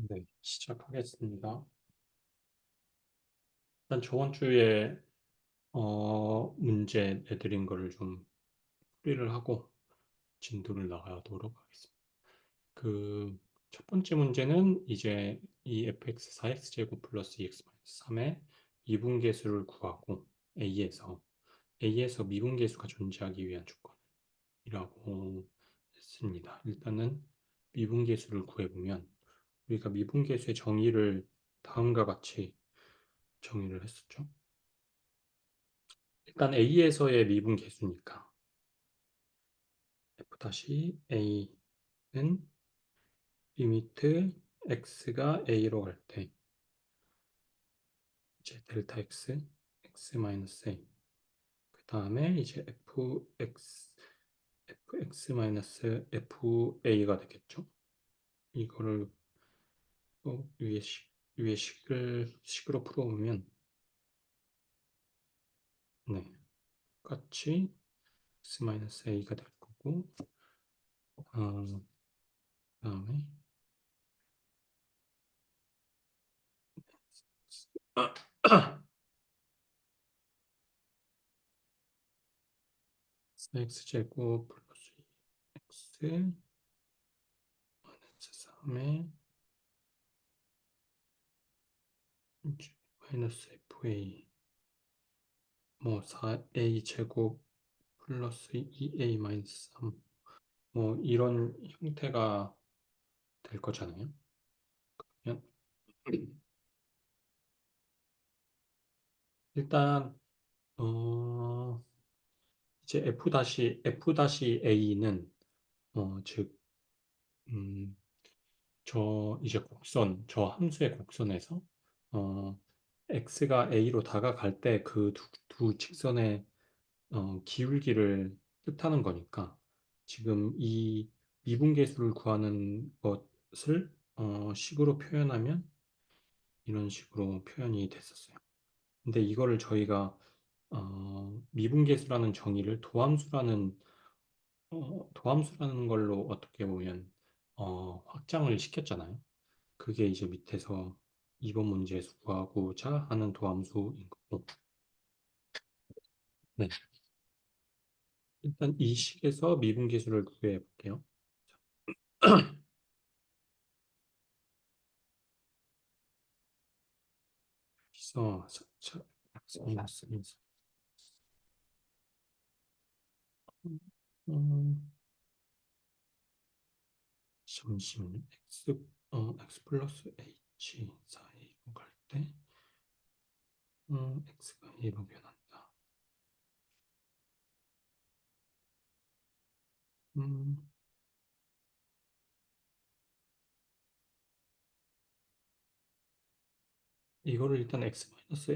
네, 시작하겠습니다. 일단 저번 주에 문제 내드린 거를 좀 풀이를 하고 진도를 나가도록 하겠습니다. 그 첫 번째 문제는 이제 이 fx 4x 제곱 플러스 2x-3의 미분계수를 구하고 A에서 미분계수가 존재하기 위한 조건이라고 했습니다. 일단은 미분계수를 구해보면 우리가 미분계수의 정의를 다음과 같이 정의를 했었죠. 일단 A에서의 미분 계수니까 F-A는 리미트 x가 A로 갈 때 이제 델타 x 마이너스 A 그 다음에 이제 fx 마이너스 FA가 되겠죠. 이거를 위에 식으로 풀어보면 네, 같이 x 마이너스 A가 될 거고 그다음에 x제곱 플러스 x 마이너스 3의 마이너스 FA 뭐 4A 제곱 플러스 2A 마이너스 3 뭐 이런 형태가 될 거잖아요. 그러면 일단 어 이제 F-A는 즉 저 이제 저 함수의 곡선에서 어 x가 a로 다가갈 때 그 두 직선의 기울기를 뜻하는 거니까 지금 이 미분계수를 구하는 것을 식으로 표현하면 이런 식으로 표현이 됐었어요. 근데 이거를 저희가 미분계수라는 정의를 도함수라는 걸로 어떻게 보면 확장을 시켰잖아요. 그게 이제 밑에서 이번 문제에서 구하고자 하는 도함수인 거고. 네. 일단 이 식에서 미분계수를 구해 볼게요. 그래서 마이너스 음, 잠시만요. x 플러스 h 사이로 갈 때 x가 a로 변한다. 음, 이거를 일단 x 마이너스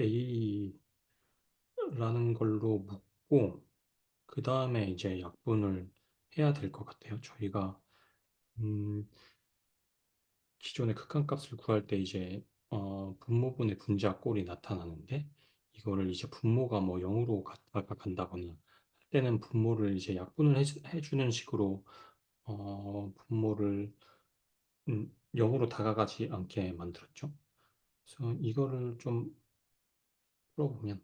a라는 걸로 묶고 그 다음에 이제 약분을 해야 될 것 같아요. 저희가 음, 기존의 극한값을 구할 때 이제 분모분의 분자 꼴이 나타나는데 이거를 이제 분모가 뭐 0으로 갔다가 간다거나 할 때는 분모를 이제 약분을 해주는 식으로 분모를 0으로 다가가지 않게 만들었죠. 그래서 이거를 좀 풀어보면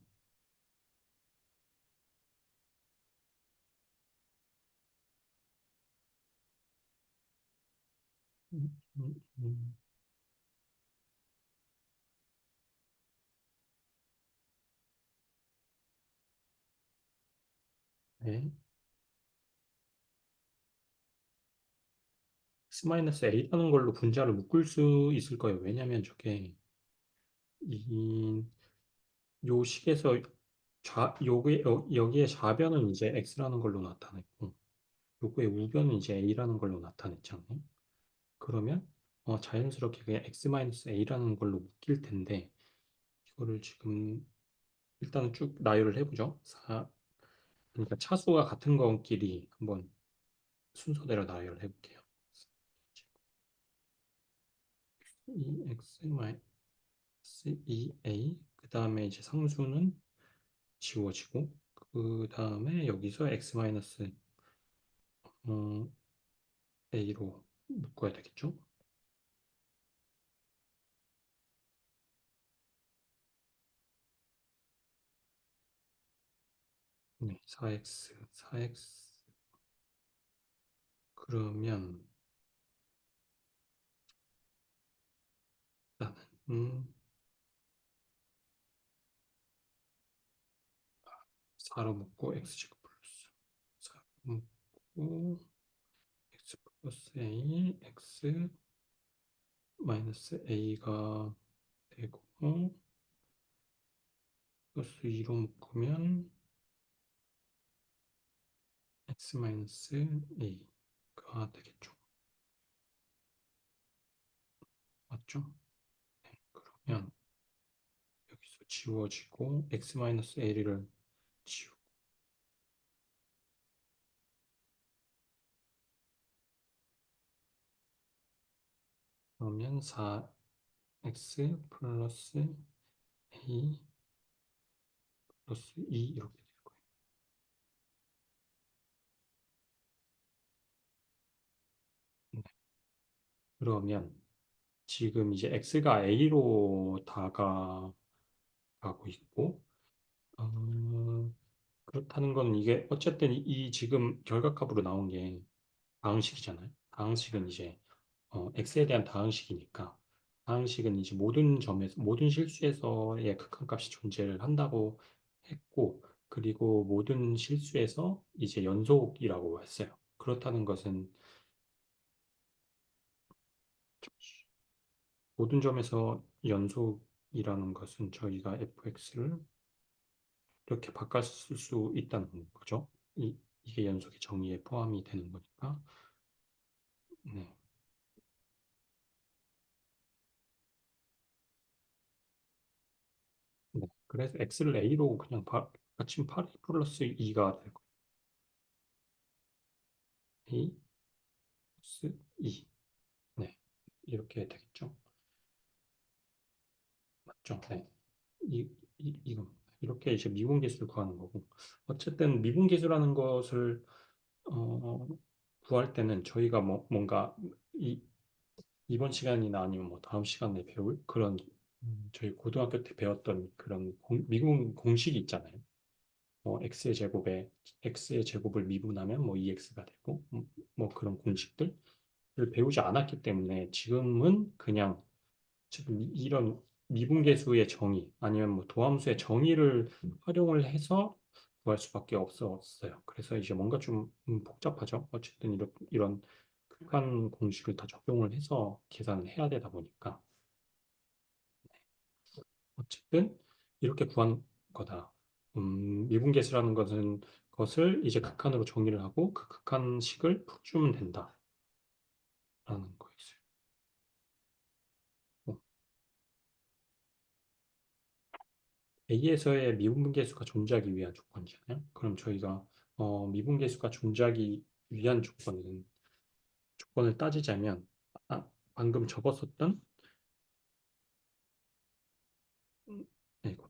음, 음, 음, 네. x-a라는 걸로 분자를 묶을 수 있을 거예요. 왜냐하면 저게 이 요 식에서 여기에 좌변은 이제 x라는 걸로 나타냈고 요거의 우변은 이제 a라는 걸로 나타냈잖아요. 그러면 자연스럽게 그냥 x-a라는 걸로 묶일 텐데 이거를 지금 일단은 쭉 나열을 해보죠. 그러니까 차수가 같은 것끼리 한번 순서대로 나열을 해볼게요. x-2a 그 다음에 이제 상수는 지워지고 그 다음에 여기서 어, A로 묶어야 되겠죠? 네, 4x 그러면 일단은 4로 묶고 x제곱 플러스 4로 묶고 x 플러스 a x 마이너스 a가 되고 플러스 2로 묶으면 x 마이너스 a가 되겠죠. 맞죠? 네, 그러면 여기서 지워지고 x 마이너스 a를 지우고 그러면 4x 플러스 a 플러스 2 이렇게 될 거예요. 네, 그러면 지금 이제 x가 a로 다가가고 있고 그렇다는 건 이게 어쨌든 이 지금 결과값으로 나온 게 다항식이잖아요. 다항식은 이제 x에 대한 다항식이니까 다항식은 이제 모든 점에서 모든 실수에서의 극한값이 존재를 한다고 했고 그리고 모든 실수에서 이제 연속이라고 했어요. 그렇다는 것은 모든 점에서 연속이라는 것은 저희가 fx를 이렇게 바꿀 수 있다는 거죠. 이게 연속의 정의에 포함이 되는 거니까. 네. 네. 그래서 x를 a로 그냥 받침 8a 플러스 2가 될 거예요. a 플러스 2. 네. 이렇게 되겠죠. 맞죠? 네. 이건 이렇게 이제 미분계수를 구하는 거고. 어쨌든 미분계수라는 것을 어, 구할 때는 저희가 뭔가 이번 시간이나 아니면 뭐 다음 시간에 배울 그런 저희 고등학교 때 배웠던 그런 미분 공식이 있잖아요. x의 제곱을 미분하면 뭐 2x가 되고 뭐 그런 공식들을 배우지 않았기 때문에 지금은 그냥 지금 이런 미분계수의 정의 아니면 뭐 도함수의 정의를 활용을 해서 구할 수밖에 없었어요. 그래서 이제 뭔가 좀 복잡하죠. 어쨌든 이런 극한 공식을 다 적용을 해서 계산을 해야 되다 보니까 어쨌든 이렇게 구한 거다. 미분계수라는 것을 이제 극한으로 정의를 하고 그 극한식을 풀어주면 된다라는 거였어요. 어, A에서의 미분계수가 존재하기 위한 조건이잖아요. 그럼 저희가 미분계수가 존재하기 위한 조건을 따지자면 방금 적었었던 네, 이거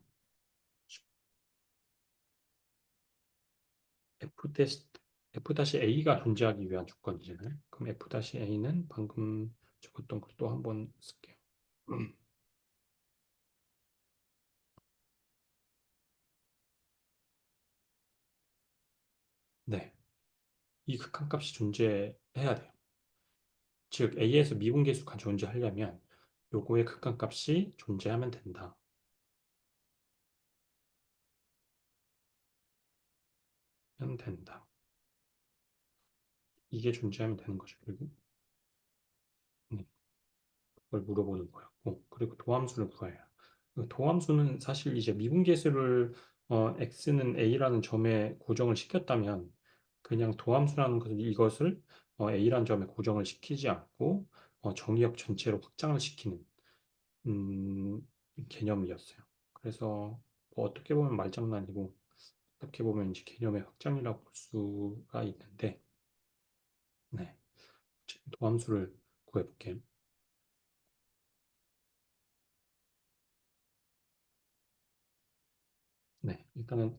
F-A가 존재하기 위한 조건이잖아요. 그럼 F-A는 방금 적었던 걸 또 한번 쓸게요. 네, 이 극한값이 존재해야 돼요. 즉 A에서 미분계수가 존재하려면 요거의 극한값이 존재하면 된다. 하면 된다. 이게 존재하면 되는 거죠, 결국. 네, 그걸 물어보는 거였고, 그리고 도함수를 구해요. 그 도함수는 사실 이제 미분계수를 x는 a라는 점에 고정을 시켰다면 그냥 도함수라는 것은 이것을 a라는 점에 고정을 시키지 않고 정의역 전체로 확장을 시키는 음, 개념이었어요. 그래서 뭐 어떻게 보면 말장난이고 어떻게 보면 이제 개념의 확장이라고 볼 수가 있는데, 네, 도함수를 구해볼게요. 네, 일단은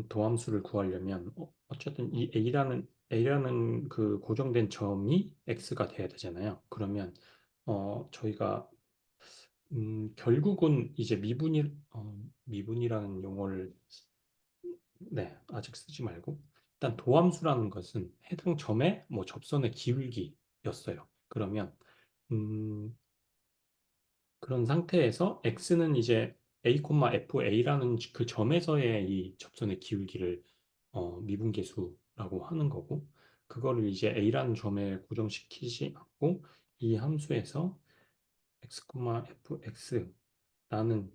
도함수를 구하려면 어쨌든 이 A라는 그 고정된 점이 X가 돼야 되잖아요. 그러면 저희가 결국은 이제 미분이라는 용어를 네, 아직 쓰지 말고 일단 도함수라는 것은 해당 점의 뭐 접선의 기울기였어요. 그러면 음, 그런 상태에서 x는 이제 a,fa라는 그 점에서의 이 접선의 기울기를 미분계수라고 하는 거고 그거를 이제 a라는 점에 고정시키지 않고 이 함수에서 x, fx라는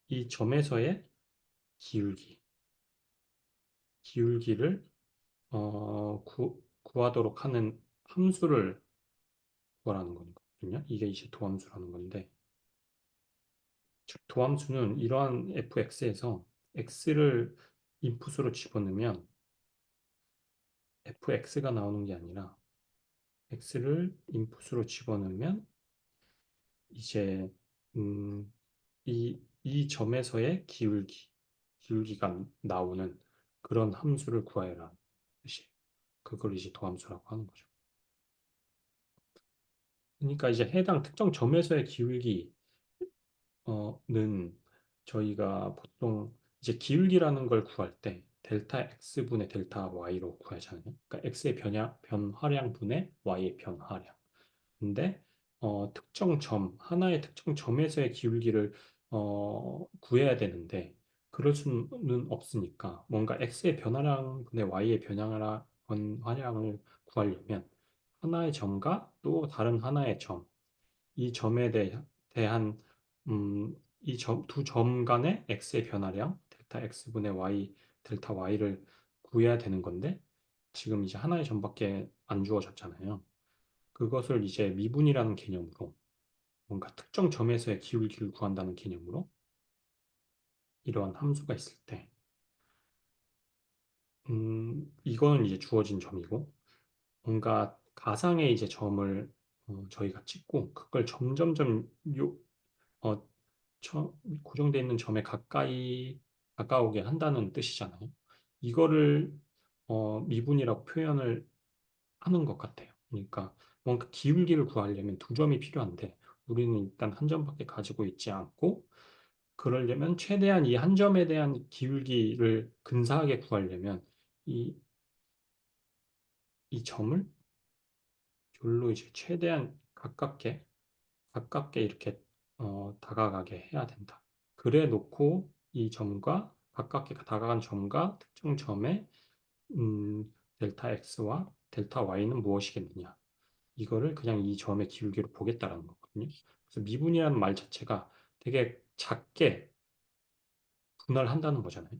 이 점에서의 기울기, 기울기를 구하도록 하는 함수를 구하라는 거거든요. 이게 이제 도함수라는 건데, 즉 도함수는 이러한 fx에서 x를 인풋으로 집어넣으면 fx가 나오는 게 아니라 x를 인풋으로 집어넣으면 이제 이 점에서의 기울기가 나오는 그런 함수를 구하여라 뜻이에요. 그걸 이제 도함수라고 하는 거죠. 그러니까 이제 해당 특정 점에서의 기울기는 저희가 보통 이제 기울기라는 걸 구할 때 델타 x분의 델타 y로 구하잖아요. 그러니까 x의 변화량분의 y의 변화량. 근데 특정 점, 하나의 특정 점에서의 기울기를 구해야 되는데 그럴 수는 없으니까 뭔가 x의 변화량분의 y의 변화량을 구하려면 하나의 점과 또 다른 하나의 점, 이 점에 대한 이 두 점 간의 x의 변화량 델타 x분의 y 델타 y를 구해야 되는 건데 지금 이제 하나의 점밖에 안 주어졌잖아요. 그것을 이제 미분이라는 개념으로 뭔가 특정 점에서의 기울기를 구한다는 개념으로 이러한 함수가 있을 때 이거는 이제 주어진 점이고 뭔가 가상의 이제 점을 저희가 찍고 그걸 점점점 어, 고정되어 있는 점에 가까우게 한다는 뜻이잖아요. 이거를 미분이라고 표현을 하는 것 같아요. 그러니까 뭔가 기울기를 구하려면 두 점이 필요한데 우리는 일단 한 점밖에 가지고 있지 않고 그러려면 최대한 이 한 점에 대한 기울기를 근사하게 구하려면 이, 이 점을 별로 이제 최대한 가깝게 이렇게 다가가게 해야 된다. 그래 놓고 이 점과 가깝게 다가간 점과 특정 점의 델타 x와 델타 y는 무엇이겠느냐. 이거를 그냥 이 점의 기울기로 보겠다라는 거거든요. 그래서 미분이라는 말 자체가 되게 작게 분할한다는 거잖아요.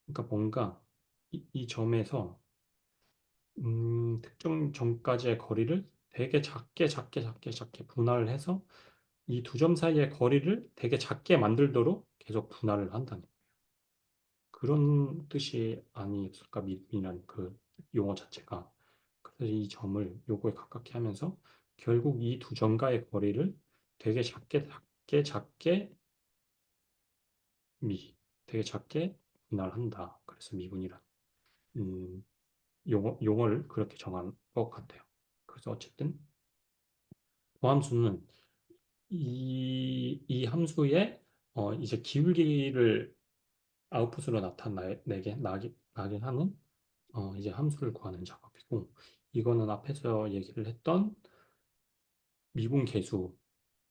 그러니까 뭔가 이 점에서 특정 점까지의 거리를 되게 작게 분할을 해서 이 두 점 사이의 거리를 되게 작게 만들도록 계속 분할을 한다는 거예요. 그런 뜻이 아니었을까, 미분이라는 그 용어 자체가. 그래서 이 점을 요거에 가깝게 하면서 결국 이 두 점과의 거리를 되게 작게 미, 되게 작게 분할한다. 그래서 미분이란 음, 용어를 그렇게 정한 것 같아요. 그래서 어쨌든 고함수는 이 함수의 이제 기울기를 아웃풋으로 나긴 하는 이제 함수를 구하는 작업이고 이거는 앞에서 얘기를 했던 미분 계수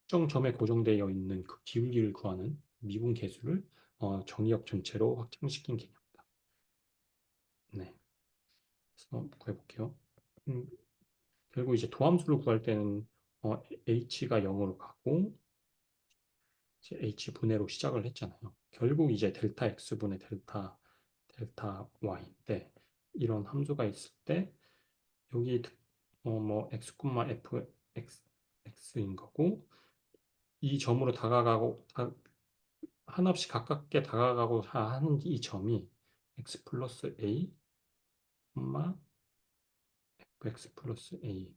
특정 점에 고정되어 있는 그 기울기를 구하는 미분 계수를 정의역 전체로 확장시킨 개념이다. 네, 그래서 구해볼게요. 음, 결국 이제 도함수를 구할 때는 h가 0으로 가고 이제 h 분해로 시작을 했잖아요. 결국 이제 델타 x분의 델타 y인데 이런 함수가 있을 때 여기 뭐 x, f x인 거고 이 점으로 한없이 가깝게 다가가고 하는 이 점이 x 플러스 a, fx 플러스 a,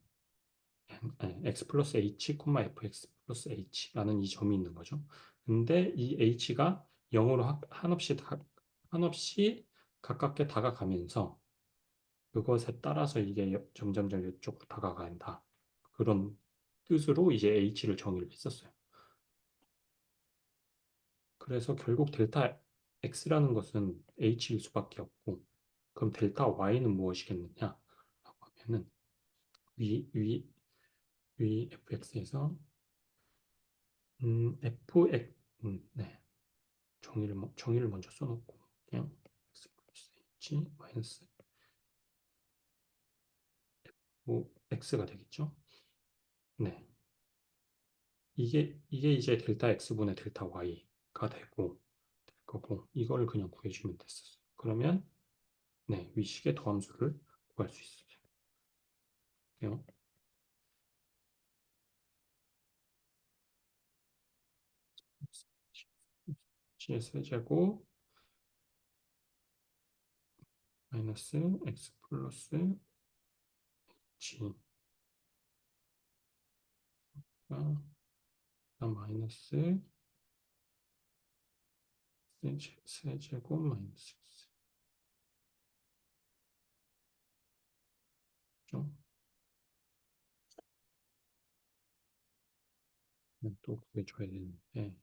아니, x 플러스 h, fx 플러스 h라는 이 점이 있는 거죠. 근데 이 h가 0으로 한없이 가깝게 다가가면서 그것에 따라서 이게 점점점 이쪽으로 다가간다. 그런 뜻으로 이제 h를 정의를 했었어요. 그래서 결국 델타 x라는 것은 h일 수밖에 없고, 그럼 델타 y는 무엇이겠느냐? 라고 하면은 위, 위, 위 fx에서 fx, 네. 정의를 먼저 써놓고 그냥 x 플러스 h 마이너스 뭐 x가 되겠죠? 네. 이게 이제 델타 x분의 델타 y가 되고 될 거고 이거를 그냥 구해주면 됐었어요. 그러면 네, 위식의 도함수를 구할 수 있어요. c의 세제곱 마이너스 x 플러스 g가 마이너스 세제곱 마이너스 x죠. 또 구해줘야 되는데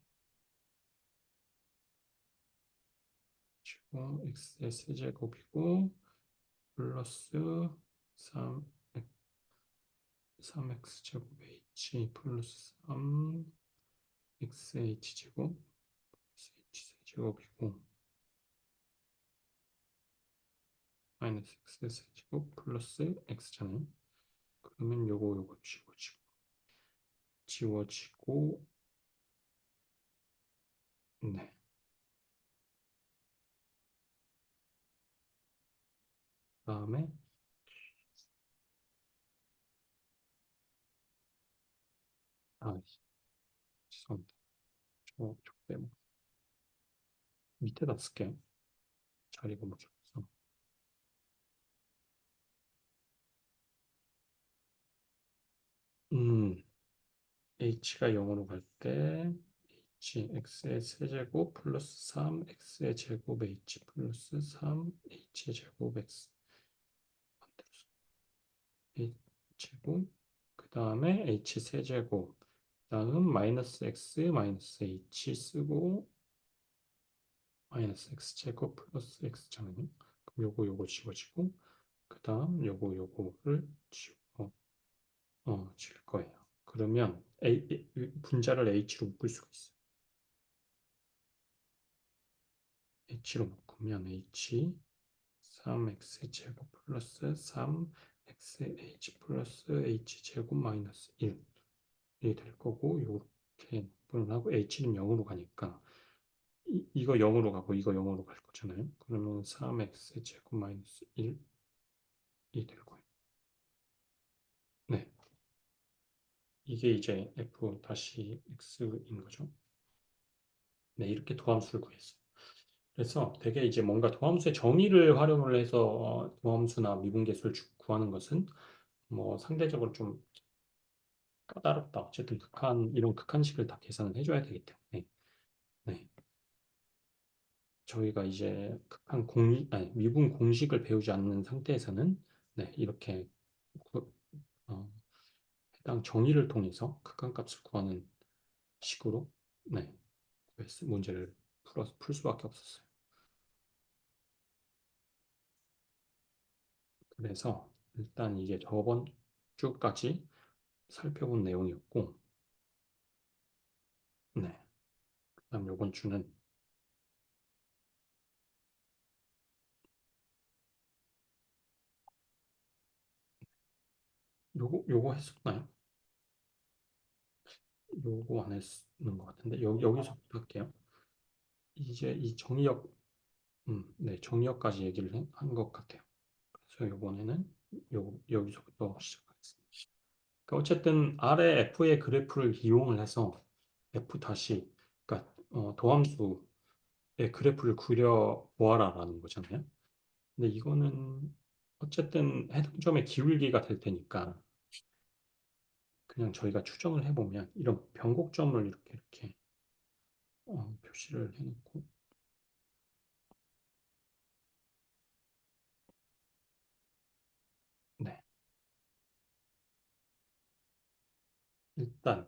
지금 x의 세제곱이고 플러스 3, 3x제곱 h 플러스 3 xh제곱 x제곱이고 마이너스 x제곱 플러스 x잖아요. 그러면 요거 지워지고 네. 그다음에 아 죄송합니다. 저 빼고 밑에다 쓸게요. 자리가 묻혀서 음 h가 0으로 갈 때 h x의 세제곱 플러스 3 x의 제곱 h 플러스 3 h의 제곱 x h제곱 그 다음에 h 세제곱 다음 마이너스 x 마이너스 h 쓰고 마이너스 x제곱 플러스 x잖아요. 그럼 요거 지워지고 그 다음 요거를 지울 거예요. 그러면 분자를 h로 묶을 수가 있어요. h로 묶으면 h 3x 제곱 플러스 3xh 플러스 h제곱 마이너스 1이 될 거고 이렇게 분하고 h는 0으로 가니까 이거 0으로 가고 이거 0으로 갈 거잖아요. 그러면 3x 제곱 마이너스 1이 될 거예요. 네, 이게 이제 f 다시 x인 거죠. 네, 이렇게 도함수를 구했어요. 그래서 되게 이제 뭔가 도함수의 정의를 활용을 해서 도함수나 미분계수를 구하는 것은 뭐 상대적으로 좀 까다롭다. 어쨌든 이런 극한식을 다 계산을 해줘야 되기 때문에 네, 저희가 이제 미분 공식을 배우지 않는 상태에서는 네, 이렇게 구- 어, 해당 정의를 통해서 극한값을 구하는 식으로 네, 문제를 풀 수밖에 없었어요. 그래서 일단 이게 저번 주까지 살펴본 내용이었고, 네. 그다음 요번 주는 요거 했었나요? 요거 안 했는 것 같은데 여기서부터 할게요. 이제 이 정의역, 네, 정의역까지 얘기를 한 것 같아요. 그래서 이번에는 여기서부터 시작하겠습니다. 그러니까 어쨌든 아래 f의 그래프를 이용을 해서 f 다시, 그러니까 도함수의 그래프를 그려 보아라라는 거잖아요. 근데 이거는 어쨌든 해당 점의 기울기가 될 테니까 그냥 저희가 추정을 해보면 이런 변곡점을 이렇게 표시를 해놓고 네, 일단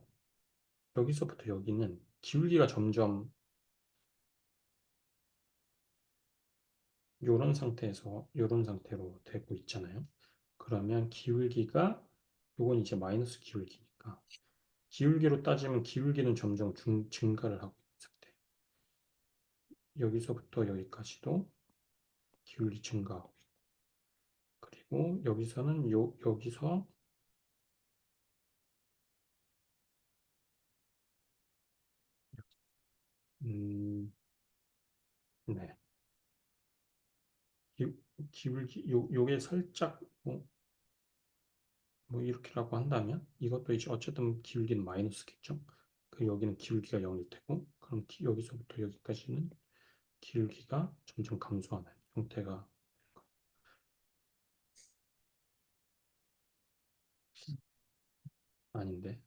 여기서부터 여기는 기울기가 점점 요런 상태에서 요런 상태로 되고 있잖아요. 그러면 기울기가 요건 이제 마이너스 기울기니까 기울기로 따지면 기울기는 점점 증가를 하고 있는 상태. 여기서부터 여기까지도 기울기 증가하고 있고 그리고 여기서는 여기서 음, 네. 기, 기울기 요게 살짝 뭐 이렇게라고 한다면 이것도 이제 어쨌든 기울기는 마이너스겠죠. 그 여기는 기울기가 0일 테고 그럼 여기서부터 여기까지는 기울기가 점점 감소하는 형태가 아닌데.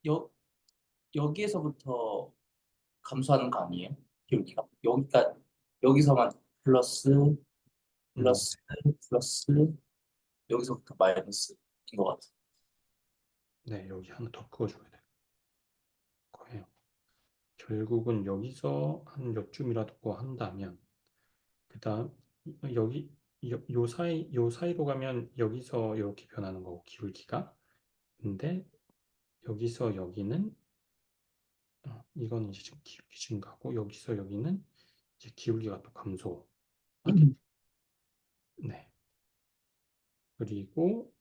여, 여기에서부터 감소하는 거 아니에요? 기울기가? 여기가, 여기서만 플러스, 음, 플러스, 플러스, 여기서부터 마이너스인 것 같아요. 네, 여기 하나 더 그어줘야 될 거예요. 결국은 여기서 한 요쯤이라도 한다면 그다음 여기 요 사이로 가면 여기서 이렇게 변하는 거고 기울기가 근데 여기서 여기는 이건 이제 지금 기울기 증가고 여기서 여기는 이제 기울기가 또 감소하게 돼. 네. 그리고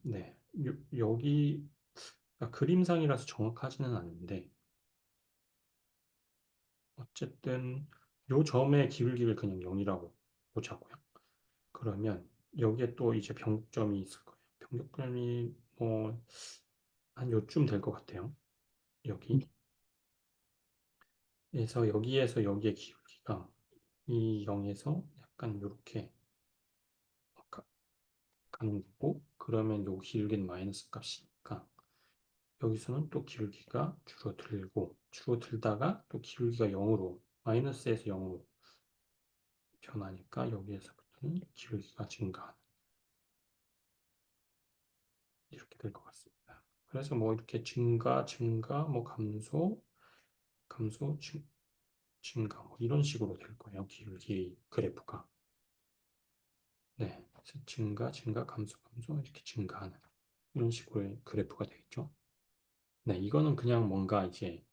네. 여기 그림상이라서 정확하지는 않은데 어쨌든 요 점의 기울기를 그냥 0이라고 보자고요. 그러면 여기에 또 이제 변곡점이 있을 거예요. 변곡점이 뭐 한 요쯤 될 것 같아요. 여기. 그래서 여기에서 여기의 기울기가 이 0에서 약간 이렇게 가는 거고 그러면 요 기울기는 마이너스 값이니까 여기서는 또 기울기가 줄어들다가 또 기울기가 0으로 마이너스에서 0으로 변하니까 여기에서부터는 기울기가 증가하는 이렇게 될 것 같습니다. 그래서 뭐 이렇게 증가, 뭐 감소, 증가 뭐 이런 식으로 될 거예요. 기울기 그래프가. 네, 그래서 증가, 감소 이렇게 증가하는 이런 식으로의 그래프가 되겠죠. 네, 이거는 그냥 뭔가 이제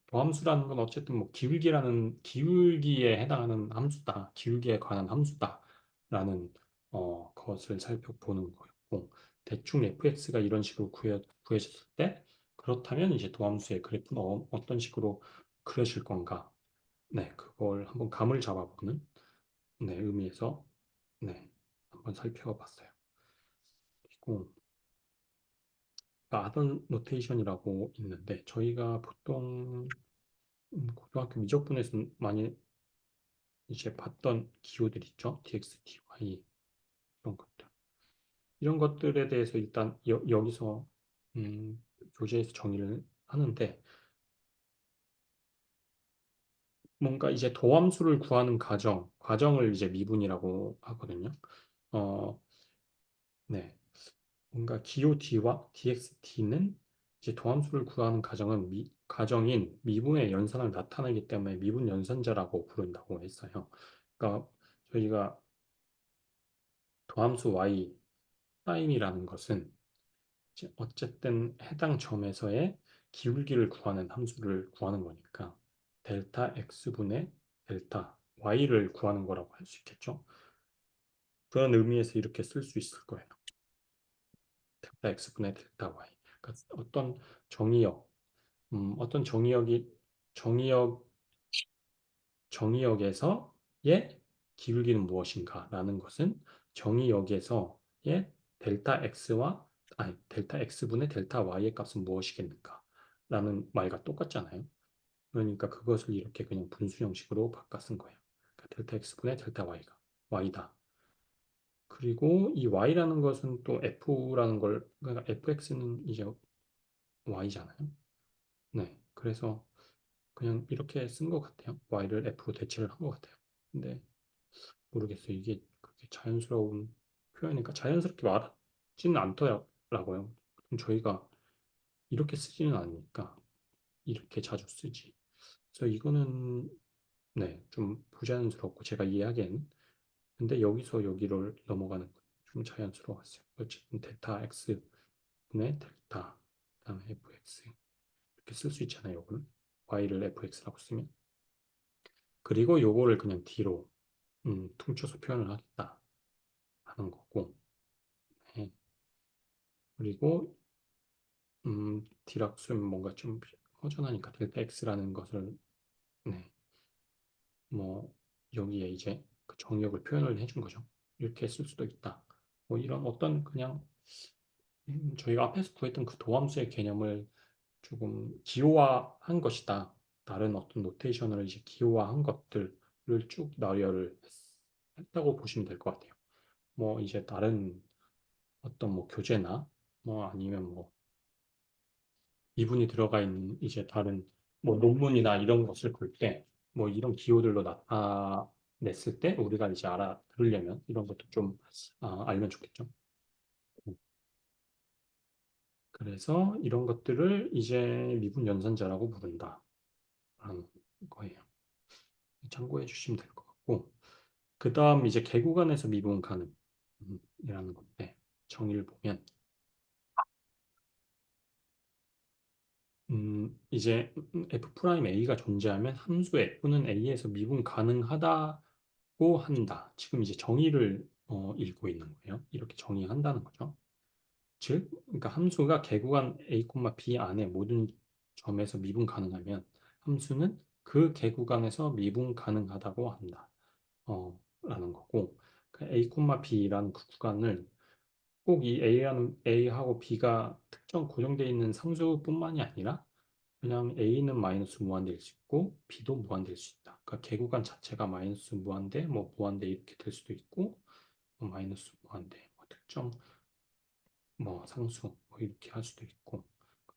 도함수라는 건 어쨌든 뭐 기울기에 해당하는 함수다. 기울기에 관한 함수다라는 것을 살펴보는 거였고 대충 fx가 이런 식으로 구해졌을 때 그렇다면 이제 도함수의 그래프는 어떤 식으로 그려질 건가? 네, 그걸 한번 감을 잡아보는 네, 의미에서 네, 한번 살펴봤어요. 그리고 아더 노테이션이라고 있는데 저희가 보통 고등학교 미적분에서 많이 이제 봤던 기호들 있죠. dx, dy 이런 것들. 이런 것들에 대해서 일단 여기서 교재에서 정의를 하는데 뭔가 이제 도함수를 구하는 과정을 이제 미분이라고 하거든요. 어, 네. 뭔가 기호 d와 dx, 이제 도함수를 구하는 과정인 미분의 연산을 나타내기 때문에 미분 연산자라고 부른다고 했어요. 그러니까 저희가 도함수 y 프라임이라는 것은 이제 어쨌든 해당 점에서의 기울기를 구하는 함수를 구하는 거니까 델타 x분의 델타 y를 구하는 거라고 할 수 있겠죠. 그런 의미에서 이렇게 쓸 수 있을 거예요. 델타 x분의 델타 y. 그러니까 어떤 정의역 정의역에서의 기울기는 무엇인가라는 것은 정의역에서의 델타 x와 델타 x분의 델타 y의 값은 무엇이겠는가? 라는 말과 똑같잖아요. 그러니까 그것을 이렇게 그냥 분수 형식으로 바꿔 쓴 거예요. 그러니까 델타 x분의 델타 y가 y다. 그리고 이 y라는 것은 또 f라는 그러니까 fx는 이제 y잖아요. 네. 그래서 그냥 이렇게 쓴 것 같아요. y를 f로 대체를 한 것 같아요. 근데 모르겠어요. 이게 그렇게 자연스러운 표현이니까 자연스럽게 말하지는 않더라고요. 저희가 이렇게 쓰지는 않으니까 이렇게 자주 쓰지. 그래서 이거는 네, 좀 부자연스럽고 제가 이해하기에는 근데 여기서 여기를 넘어가는 건 좀 자연스러웠어요. 어쨌든 델타 x분의 델타 그다음에 fx 이렇게 쓸 수 있잖아요. 요거는 y를 fx라고 쓰면 그리고 요거를 그냥 d로 퉁쳐서 표현을 하겠다 하는 거고 네. 그리고 d라고 쓰면 뭔가 좀 허전하니까 델타 x라는 것을 네, 뭐 여기에 이제 그 정의역을 표현을 해준 거죠. 이렇게 쓸 수도 있다. 뭐 이런 어떤 그냥 저희가 앞에서 구했던 그 도함수의 개념을 조금 기호화한 것이다. 다른 어떤 노테이션을 이제 기호화한 것들을 쭉 나열을 했다고 보시면 될 것 같아요. 뭐 이제 다른 어떤 뭐 교재나 뭐 아니면 뭐 이분이 들어가 있는 이제 다른 뭐 논문이나 이런 것을 볼 때 뭐 이런 기호들로 나타냈을 때 우리가 이제 알아들으려면 이런 것도 좀 알면 좋겠죠. 그래서 이런 것들을 이제 미분 연산자라고 부른다라는 거예요. 참고해 주시면 될 것 같고 그 다음 이제 개구간에서 미분 가능이라는 건데 정의를 보면 이제 F'A가 존재하면 함수 F는 A에서 미분 가능하다고 한다. 지금 이제 정의를 읽고 있는 거예요. 이렇게 정의한다는 거죠. 즉, 그러니까 함수가 개구간 A, B 안에 모든 점에서 미분 가능하면 함수는 그 개구간에서 미분 가능하다고 한다. 라는 거고 그 A, B라는 그 구간을 꼭 이 A하고 B가 특정 고정되어 있는 상수뿐만이 아니라 그냥 A는 마이너스 무한대일 수 있고 B도 무한대일 수 있다. 그러니까 개구간 자체가 마이너스 무한대, 뭐 무한대 이렇게 될 수도 있고 뭐 마이너스 무한대, 뭐 특정 뭐 상수 뭐 이렇게 할 수도 있고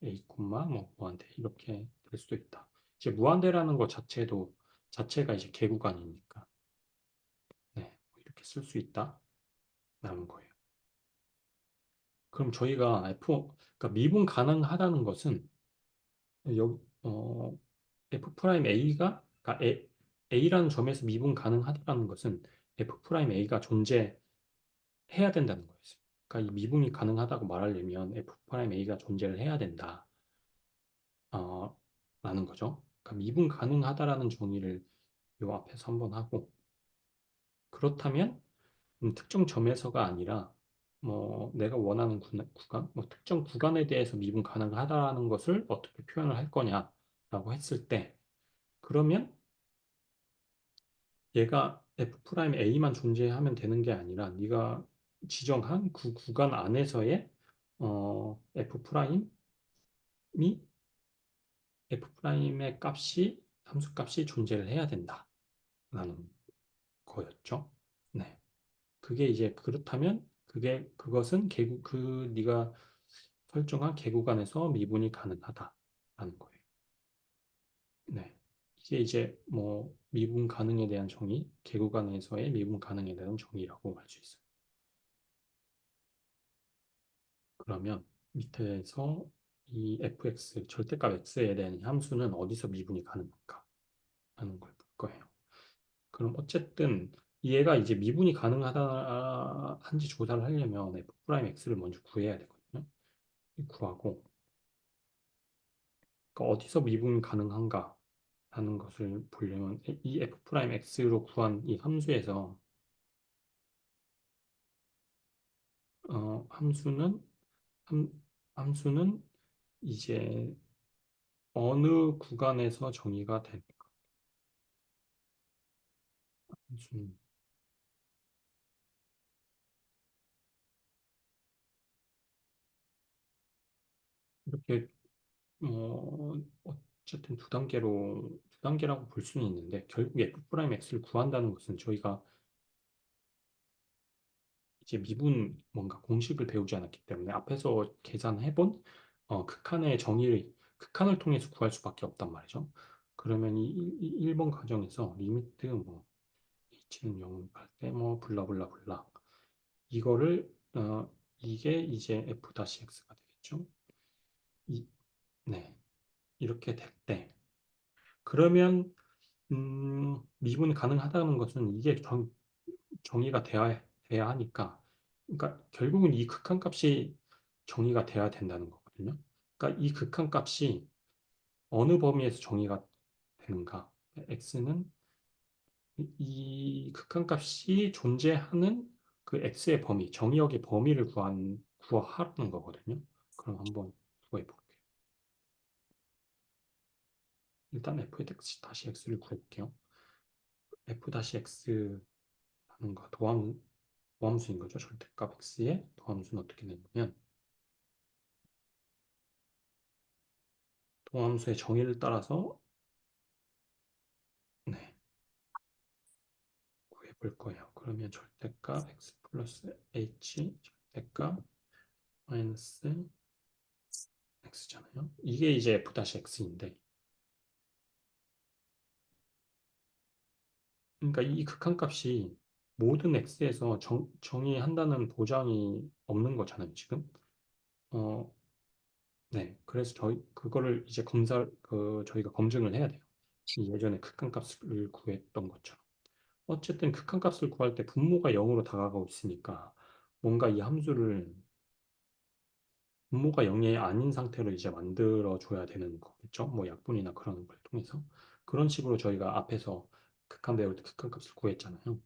A, 뭐 무한대 이렇게 될 수도 있다. 이제 무한대라는 것 자체도 자체가 이제 개구간이니까 네, 뭐 이렇게 쓸 수 있다라는 거예요. 그럼 저희가 그러니까 미분 가능하다는 것은 F 프라임 A가 그러니까 A라는 점에서 미분 가능하다는 것은 F 프라임 A가 존재해야 된다는 거였어요. 그러니까 이 미분이 가능하다고 말하려면 F 프라임 A가 존재를 해야 된다. 라는 거죠. 그러니까 미분 가능하다라는 정의를 요 앞에서 한번 하고 그렇다면 특정 점에서가 아니라 뭐 내가 원하는 구간, 뭐 특정 구간에 대해서 미분 가능하다는 것을 어떻게 표현을 할 거냐라고 했을 때 그러면 얘가 F' A만 존재하면 되는 게 아니라 네가 지정한 그 구간 안에서의 F'이 F'의 값이 함수값이 존재를 해야 된다라는 거였죠. 네. 그게 이제 그렇다면 그것은 네가 설정한 개구간에서 미분이 가능하다라는 거예요. 네. 이게 이제 뭐 미분 가능에 대한 정의, 개구간에서의 미분 가능에 대한 정의라고 할 수 있어요. 그러면 밑에서 이 fx 절대값 x에 대한 함수는 어디서 미분이 가능한가 하는 걸 볼 거예요. 그럼 어쨌든 얘가 이제 미분이 가능하다 한지 조사를 하려면 f'x를 먼저 구해야 되거든요. 구하고 그러니까 어디서 미분 가능한가 하는 것을 보려면 이 f'x로 구한 이 함수에서 함수는 함, 함수는 이제 어느 구간에서 정의가 될까? 함수는 이렇게 어쨌든 두 단계라고 볼 수는 있는데 결국 f'x를 구한다는 것은 저희가 이제 미분 뭔가 공식을 배우지 않았기 때문에 앞에서 계산해본 극한을 통해서 구할 수밖에 없단 말이죠. 그러면 이 1번 가정에서 리미트 뭐 h는 0을 갈때 뭐 블라블라블라 이거를 이게 이제 f-x가 되겠죠. 이, 네. 이렇게 될 때 그러면 미분이 가능하다는 것은 이게 정의가 돼야 하니까, 그러니까 결국은 이 극한값이 정의가 돼야 된다는 거거든요. 그러니까 이 극한값이 어느 범위에서 정의가 되는가? x는 이 극한값이 존재하는 그 x의 범위, 정의역의 범위를 구하라는 거거든요. 그럼 한번 구해 볼게요. 일단 f-x를 구해볼게요. f-x라는 거 도함수인 거죠. 절대값 x의 도함수는 어떻게 되냐면 도함수의 정의를 따라서 네, 구해볼 거예요. 그러면 절대값 x 플러스 h 절대값 마이너스 x잖아요. 이게 이제 f-x인데 그러니까 이 극한값이 모든 x에서 정의한다는 보장이 없는 거잖아요, 지금. 어, 네. 그래서 그거를 이제 저희가 검증을 해야 돼요. 이 예전에 극한값을 구했던 것처럼. 어쨌든 극한값을 구할 때 분모가 0으로 다가가고 있으니까 뭔가 이 함수를 분모가 0이 아닌 상태로 이제 만들어 줘야 되는 거겠죠. 뭐 약분이나 그런 걸 통해서. 그런 식으로 저희가 앞에서 극한 배울 때 극한값을 구했잖아요.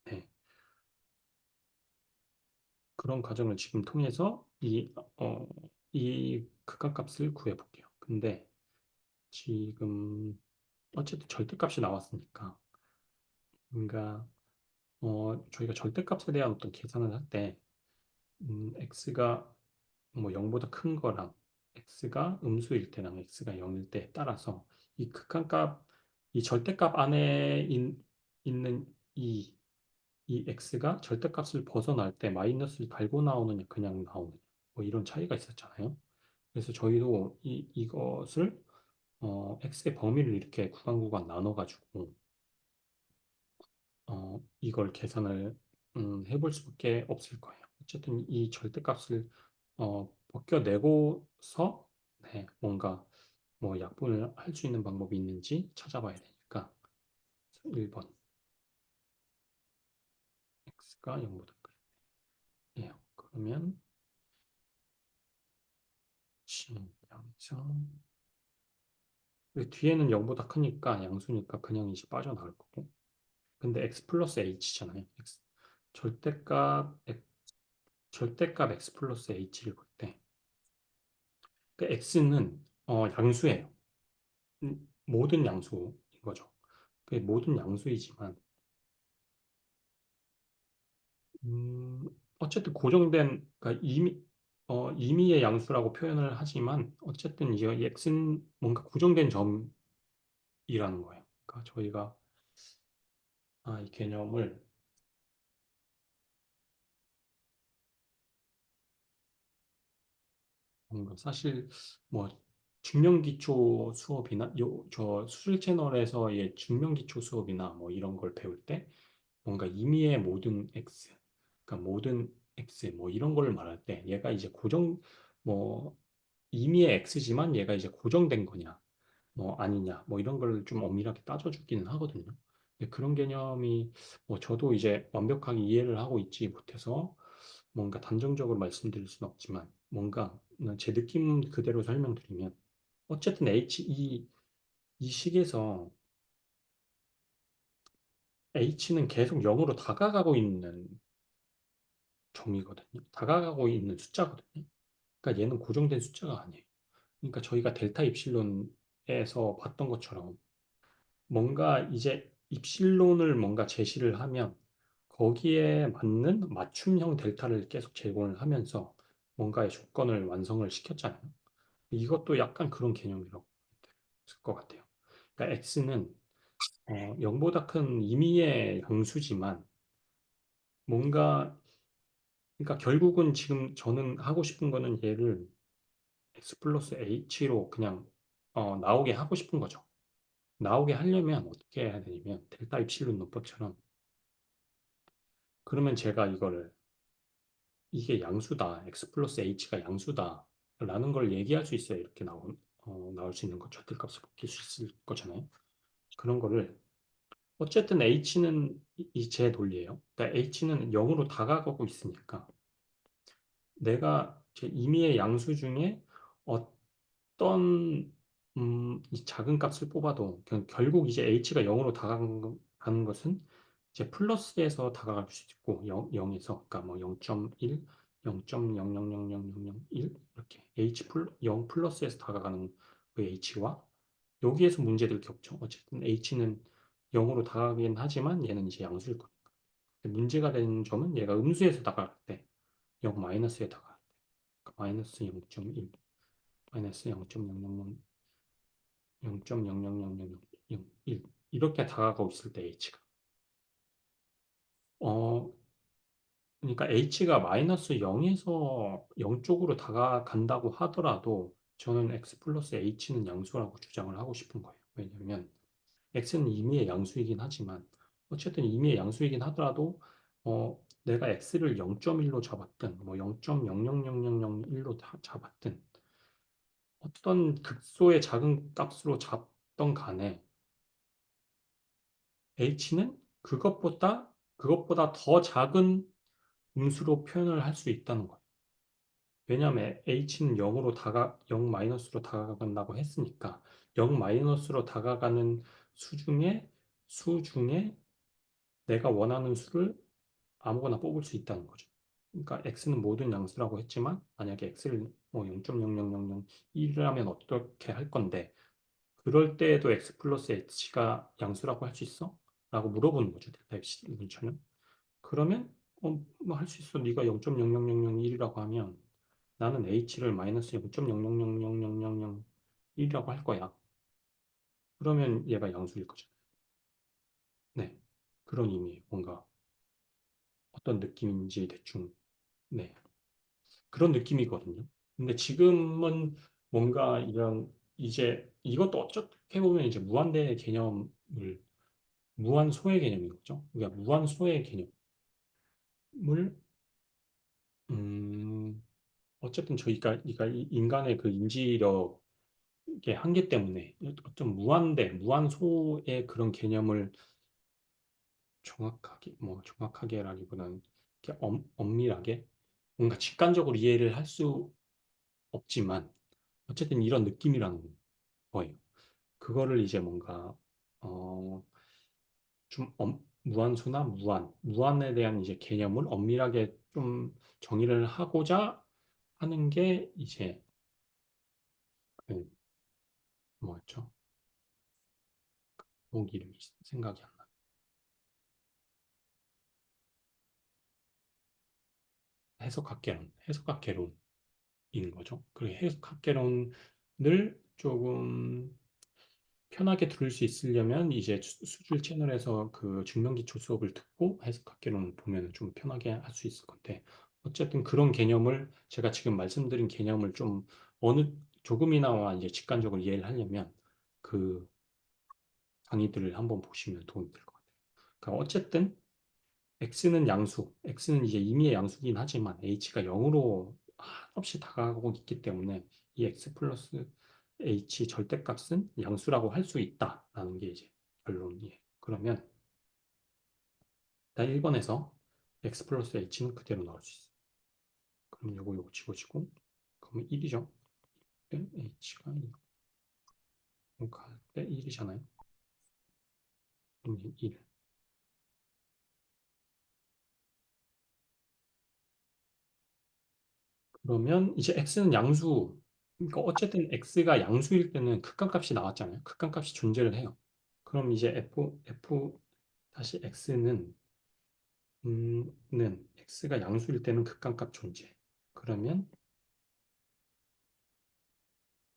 네. 그런 과정을 지금 통해서 이 극한값을 구해볼게요. 근데 지금 어쨌든 절대값이 나왔으니까 그러니까 저희가 절대값에 대한 어떤 계산을 할 때 x가 뭐 0보다 큰 거랑 x가 음수일 때랑 x가 0일 때에 따라서 이 극한값, 이 절대값 안에 있는 이 x가 절대값을 벗어날 때 마이너스를 달고 나오느냐 그냥 나오느냐 뭐 이런 차이가 있었잖아요. 그래서 저희도 이것을 x의 범위를 이렇게 구간 나눠가지고 이걸 계산을 해볼 수밖에 없을 거예요. 어쨌든 이 절대값을 벗겨내고서 네, 뭔가 뭐 약분을 할 수 있는 방법이 있는지 찾아봐야 되니까 1번 x가 0보다 크네요. 그러면 양성 뒤에는 0보다 크니까 양수니까 그냥 이제 빠져나갈 거고 근데 x 플러스 h잖아요. 절대값 절대값 x 플러스 h를 볼 때 그 x는 양수예요. 모든 양수인 거죠. 그 모든 양수이지만 어쨌든 그러니까 임의의 양수라고 표현을 하지만 어쨌든 이 x는 뭔가 고정된 점이라는 거예요. 그러니까 저희가 이 개념을 사실 뭐 증명기초 수업이나 저 수술 채널에서의 증명기초 수업이나 뭐 이런 걸 배울 때 뭔가 임의의 모든 x, 그러니까 모든 x 뭐 이런 걸 말할 때 얘가 이제 뭐 임의의 x지만 얘가 이제 고정된 거냐 뭐 아니냐 뭐 이런 걸 좀 엄밀하게 따져주기는 하거든요. 근데 그런 개념이 뭐 저도 이제 완벽하게 이해를 하고 있지 못해서 뭔가 단정적으로 말씀드릴 수는 없지만 뭔가 제 느낌 그대로 설명드리면 어쨌든 이 식에서 h는 계속 0으로 다가가고 있는 점이거든요. 다가가고 있는 숫자거든요. 그러니까 얘는 고정된 숫자가 아니에요. 그러니까 저희가 델타 입실론에서 봤던 것처럼 뭔가 이제 입실론을 뭔가 제시를 하면 거기에 맞는 맞춤형 델타를 계속 제공을 하면서 뭔가의 조건을 완성을 시켰잖아요. 이것도 약간 그런 개념이라고 했을 것 같아요. 그러니까 x는 0보다 큰 임의의 양수지만 뭔가 그러니까 결국은 지금 저는 하고 싶은 거는 얘를 x 플러스 h로 그냥 나오게 하고 싶은 거죠. 나오게 하려면 어떻게 해야 되냐면 델타 입실론 논법처럼 그러면 제가 이게 양수다 x 플러스 h가 양수다 라는 걸 얘기할 수 있어요. 이렇게 나올 수 있는 거, 절대값을 바뀔 수 있을 거잖아요. 그런 거를 어쨌든 h는 제 논리예요. 그러니까 h는 0으로 다가가고 있으니까 내가 제 임의의 양수 중에 어떤 이 작은 값을 뽑아도 결국 이제 h가 0으로 다가가는 것은 이제 플러스에서 다가갈 수 있고 0에서 그러니까 뭐 0.1, 0.000001 이렇게 h 0 플러스에서 다가가는 그 h와 여기에서 문제들 겹쳐. 어쨌든 h는 0으로 다가가긴 하지만 얘는 이제 양수일 거니까. 근데 문제가 되는 점은 얘가 음수에서 다가갈 때 0 마이너스에 다가갈 때 그러니까 마이너스 0.1 마이너스 0.000 0.00001 이렇게 다가가고 있을 때 h가 어 그러니까 h가 마이너스 0에서 0 쪽으로 다가간다고 하더라도 저는 x 플러스 h는 양수라고 주장을 하고 싶은 거예요. 왜냐하면 x는 임의의 양수이긴 하지만 어쨌든 임의의 양수이긴 하더라도 내가 x를 0.1로 잡았든 뭐 0.00001로 잡았든 어떤 극소의 작은 값으로 잡던 간에 h는 그것보다 더 작은 음수로 표현을 할 수 있다는 거예요. 왜냐하면 h는 0 마이너스로 다가간다고 했으니까 0 마이너스로 다가가는 수 중에 내가 원하는 수를 아무거나 뽑을 수 있다는 거죠. 그러니까 x는 모든 양수라고 했지만 만약에 x를 뭐 0.00001이라면 어떻게 할 건데 그럴 때에도 x 플러스 h가 양수라고 할 수 있어? 라고 물어보는 거죠. 대답 문처럼. 그러면 뭐 할 수 있어. 네가 0.00001이라고 하면 나는 h를 마이너스 0.0000001이라고 할 거야. 그러면 얘가 양수일 거죠. 네. 그런 의미예요. 뭔가 어떤 느낌인지 대충 네. 그런 느낌이거든요. 근데 지금은 뭔가 이런 이제 이것도 어떻게 보면 이제 무한대의 개념을 무한소의 개념인 거죠. 그러니까 무한소의 개념을 어쨌든 저희가 이 인간의 그 인지력의 한계 때문에 어떤 무한소의 그런 개념을 정확하게라기보다는 이렇게 엄밀하게 뭔가 직관적으로 이해를 할 수 없지만 어쨌든 이런 느낌이라는 거예요. 그거를 이제 뭔가 어, 좀 무한소나 무한에 대한 이제 개념을 엄밀하게 좀 정의를 하고자 하는 게 이제 그 뭐였죠? 목 이름이 생각이 안 나. 해석학개론인 거죠. 그 해석학개론을 조금 편하게 들을 수 있으려면 이제 수줄 채널에서 그 중명기초 수업을 듣고 해석학개론을 보면 좀 편하게 할 수 있을 건데 어쨌든 그런 개념을 제가 지금 말씀드린 개념을 좀 어느 조금이나마 이제 직관적으로 이해를 하려면 그 강의들을 한번 보시면 도움이 될 것 같아요. 그러니까 어쨌든 x는 이제 임의의 양수긴 하지만 h가 0으로 한없이 다가가고 있기 때문에 이 x 플러스 h 절대값은 양수라고 할 수 있다라는 게 이제 결론이에요. 그러면 일단 1번에서 x 플러스 h는 그대로 나올 수 있어요. 그럼 요거 집어지고 그러면 1이죠. h가 0 갈때 1이잖아요. 그럼 1. 그러면 이제 x는 양수, 그러니까 어쨌든 x가 양수일 때는 극한값이 나왔잖아요. 극한값이 존재를 해요. 그럼 이제 f 다시 x는 x가 양수일 때는 극한값 존재. 그러면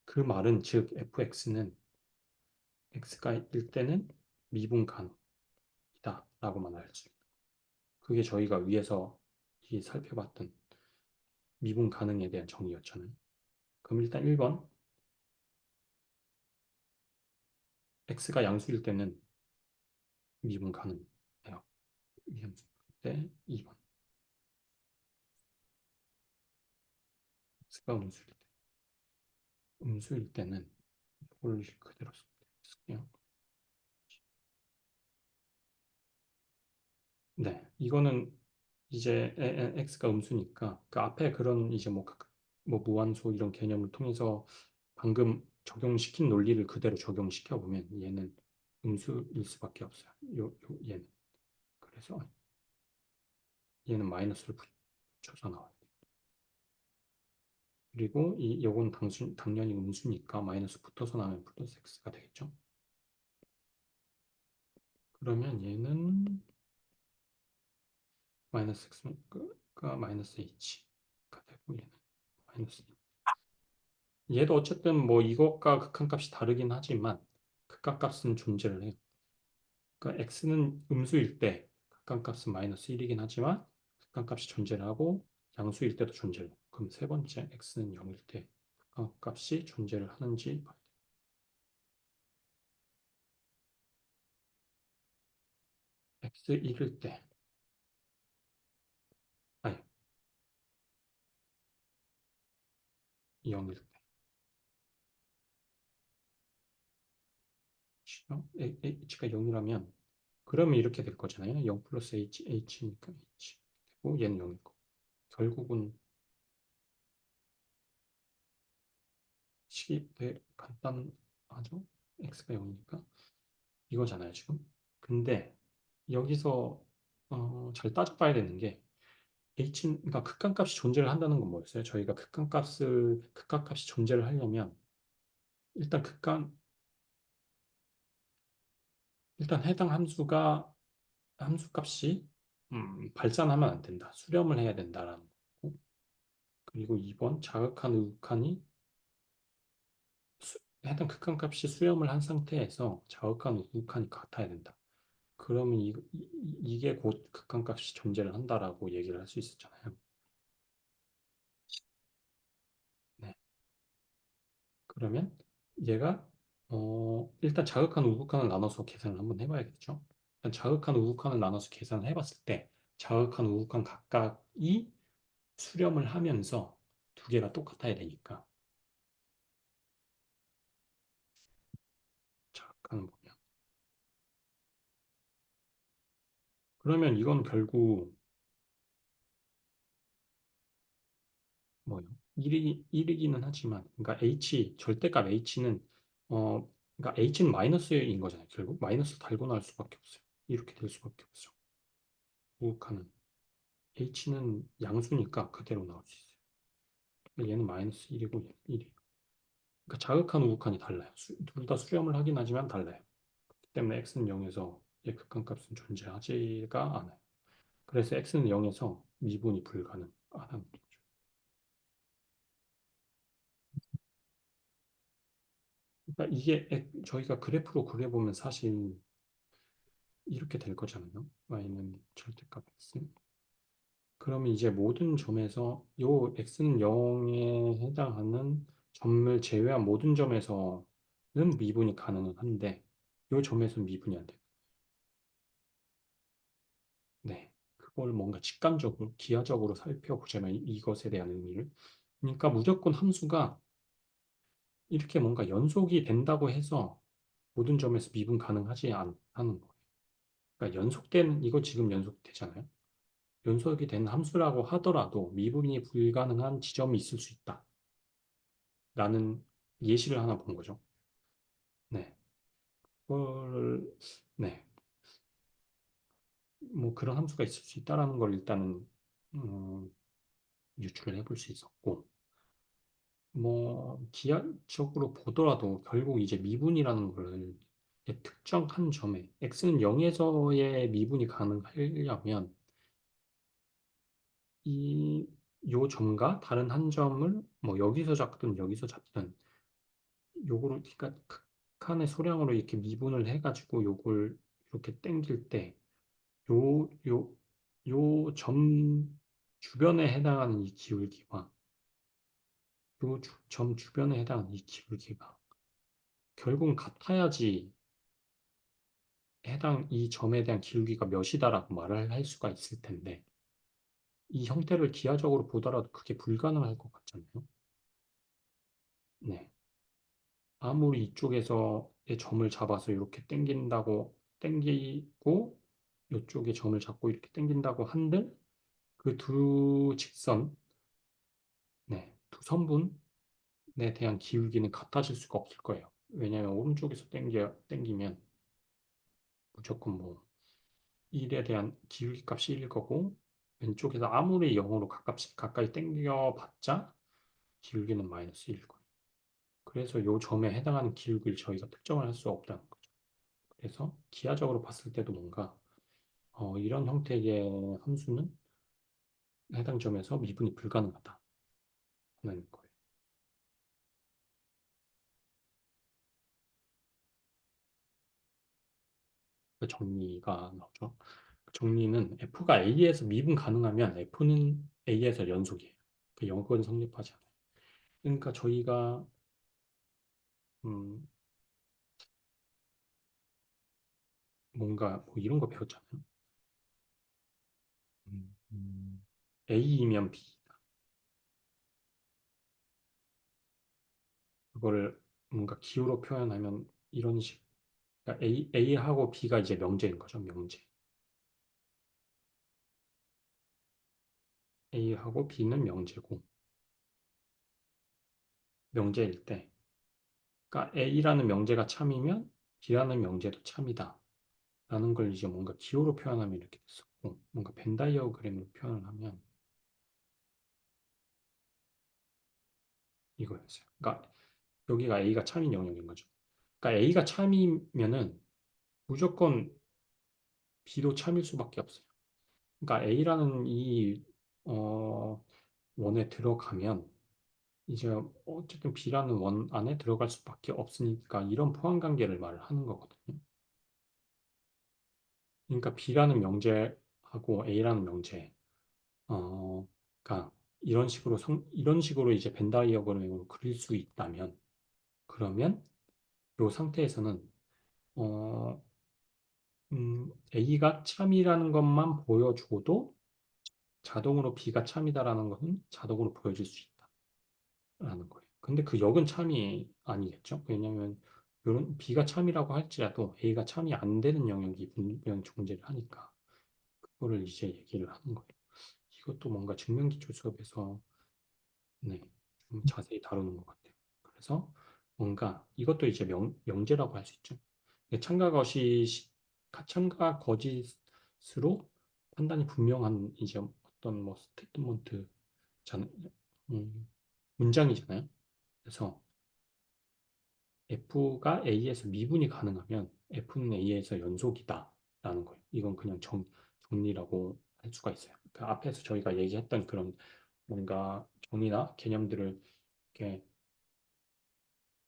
그 말은 즉 fx는 x가 일 때는 미분 가능이다라고만 알 수 있어요. 그게 저희가 위에서 이 살펴봤던 미분 가능에 대한 정의였잖아요. 그럼 일단 1번 x가 양수일 때는 미분 가능해요. 위함수 때 2번 x가 음수일 때는 요걸 그대로 쓸게요. 네, 이거는 이제 x가 음수니까 그 앞에 그런 이제 뭐 무한소 이런 개념을 통해서 방금 적용시킨 논리를 그대로 적용시켜 보면 얘는 음수일 수밖에 없어요. 얘는 그래서 얘는 마이너스를 붙여서 나와요. 그리고 요건 당연히 음수니까 마이너스 붙어서 나오면 플러스 x가 되겠죠. 그러면 얘는 마이너스 x가 마이너스 h가 되고 얘는 마이너스 얘도 어쨌든 뭐 이것과 극한값이 다르긴 하지만 극한값은 존재를 해요. 그러니까 x는 음수일 때 극한값은 마이너스 1이긴 하지만 극한값이 존재를 하고 양수일 때도 존재를 해요. 그럼 세 번째 x는 0일 때 극한값이 존재를 하는지 봐야 돼요. x 1일 때 아니 0일 때 h가 0이라면 그러면 이렇게 될 거잖아요. 0 플러스 h니까 h 되고 얘는 0일 거. 결국은 식이 되게 간단하죠? x가 0이니까 이거잖아요, 지금. 근데 여기서 잘 따져봐야 되는 게 그러니까 극한값이 존재를 한다는 건 뭐였어요? 저희가 극한값이 존재를 하려면 일단 일단 해당 함수값이 발산하면 안 된다. 수렴을 해야 된다라는 거고. 그리고 2번 자극한 우극한이 해당 극한값이 수렴을 한 상태에서 자극한 우극한이 같아야 된다. 그러면 이게 곧 극한값이 존재를 한다라고 얘기를 할 수 있었잖아요. 네. 그러면 얘가 일단 자극한 우극한을 나눠서 계산을 한번 해봐야겠죠. 일단 자극한 우극한을 나눠서 계산을 해봤을 때 자극한 우극한 각각이 수렴을 하면서 두 개가 똑같아야 되니까 자극한 보면 그러면 이건 결국 뭐요? 1이기는 하지만 그러니까 절대값 h는 그러니까 h는 마이너스인 거잖아요. 결국 마이너스 달고 나올 수밖에 없어요. 이렇게 될 수밖에 없죠. 우극한은 h는 양수니까 그대로 나올 수 있어요. 얘는 마이너스 1이고 얘는 1이에요. 그러니까 자극한 우극한이 달라요. 둘 다 수렴을 하긴 하지만 달라요. 그렇기 때문에 x는 0에서 얘 극한값은 존재하지가 않아요. 그래서 x는 0에서 미분이 불가능하다는 거죠. 그러니까 이게 저희가 그래프로 그려보면 사실 이렇게 될 거잖아요. y는 절대값 x. 그러면 이제 모든 점에서 요 x는 0에 해당하는 점을 제외한 모든 점에서는 미분이 가능한데 요 점에서는 미분이 안 돼요. 네. 그걸 뭔가 직관적으로, 기하적으로 살펴보자면 이것에 대한 의미를. 그러니까 무조건 함수가 이렇게 뭔가 연속이 된다고 해서 모든 점에서 미분 가능하지 않다는 거예요. 그러니까 이거 지금 연속되잖아요. 연속이 된 함수라고 하더라도 미분이 불가능한 지점이 있을 수 있다. 라는 예시를 하나 본 거죠. 네. 그걸, 네. 뭐 그런 함수가 있을 수 있다라는 걸 일단은, 유출을 해볼 수 있었고, 뭐, 기하적으로 보더라도 결국 이제 미분이라는 걸 특정 한 점에, x는 0에서의 미분이 가능하려면 요 점과 다른 한 점을 뭐 여기서 잡든 여기서 잡든 요거를 그러니까 극한의 소량으로 이렇게 미분을 해가지고 요걸 이렇게 땡길 때 요 요 점 주변에 해당하는 이 기울기와 요 점 주변에 해당하는 이 기울기가 결국은 같아야지 해당 이 점에 대한 기울기가 몇이다라고 말을 할 수가 있을 텐데 이 형태를 기하적으로 보더라도 그게 불가능할 것 같잖아요. 네. 아무리 이쪽에서의 점을 잡아서 이렇게 당기고 이쪽에 점을 잡고 이렇게 당긴다고 한들 그 두 직선, 네, 두 선분에 대한 기울기는 같아질 수가 없을 거예요. 왜냐하면 오른쪽에서 당기면 무조건 뭐 1에 대한 기울기 값이 1일 거고 왼쪽에서 아무리 0으로 가까이 당겨봤자 기울기는 마이너스 1일 거예요. 그래서 이 점에 해당하는 기울기를 저희가 특정을 할 수 없다는 거죠. 그래서 기하적으로 봤을 때도 뭔가 이런 형태의 함수는 해당 점에서 미분이 불가능하다는 거예요. 그 정리가 나오죠. 그 정리는 F가 A에서 미분 가능하면 F는 A에서 연속이에요. 그 영역은 성립하지 않아요. 그러니까 저희가 음, 뭔가 뭐 이런 거 배웠잖아요. A이면 B. 그거를 뭔가 기호로 표현하면 이런 식. 그러니까 A하고 B가 이제 명제인 거죠. 명제. A하고 B는 명제고 명제일 때 그러니까 A라는 명제가 참이면 B라는 명제도 참이다. 라는 걸 이제 뭔가 기호로 표현하면 이렇게 됐었고 뭔가 벤 다이어그램으로 표현을 하면 이거였어요. 그러니까 여기가 A가 참인 영역인 거죠. 그러니까 A가 참이면은 무조건 B도 참일 수밖에 없어요. 그러니까 A라는 이 어, 원에 들어가면 이제 어쨌든 B라는 원 안에 들어갈 수밖에 없으니까 이런 포함 관계를 말을 하는 거거든요. 그러니까 B라는 명제하고 A라는 명제, 그러니까 이런 식으로 이제 벤 다이어그램으로 그릴 수 있다면 그러면 이 상태에서는 어, A가 참이라는 것만 보여줘도 자동으로 B가 참이다라는 것은 자동으로 보여줄 수 있다라는 거예요. 근데 그 역은 참이 아니겠죠? 왜냐하면 이런 B가 참이라고 할지라도 A가 참이 안 되는 영역이 분명히 존재를 하니까 그거를 이제 얘기를 하는 거예요. 이것도 뭔가 증명기초 수업에서 네, 좀 자세히 다루는 것 같아요. 그래서 뭔가 이것도 이제 명제라고 할 수 있죠. 참가 거짓으로 판단이 분명한 이제 어떤 뭐 스테이트먼트 음, 문장이잖아요. 그래서 F가 A에서 미분이 가능하면 F는 A에서 연속이다라는 거예요. 이건 그냥 정리라고 할 수가 있어요. 그 앞에서 저희가 얘기했던 그런 뭔가 정의나 개념들을 이렇게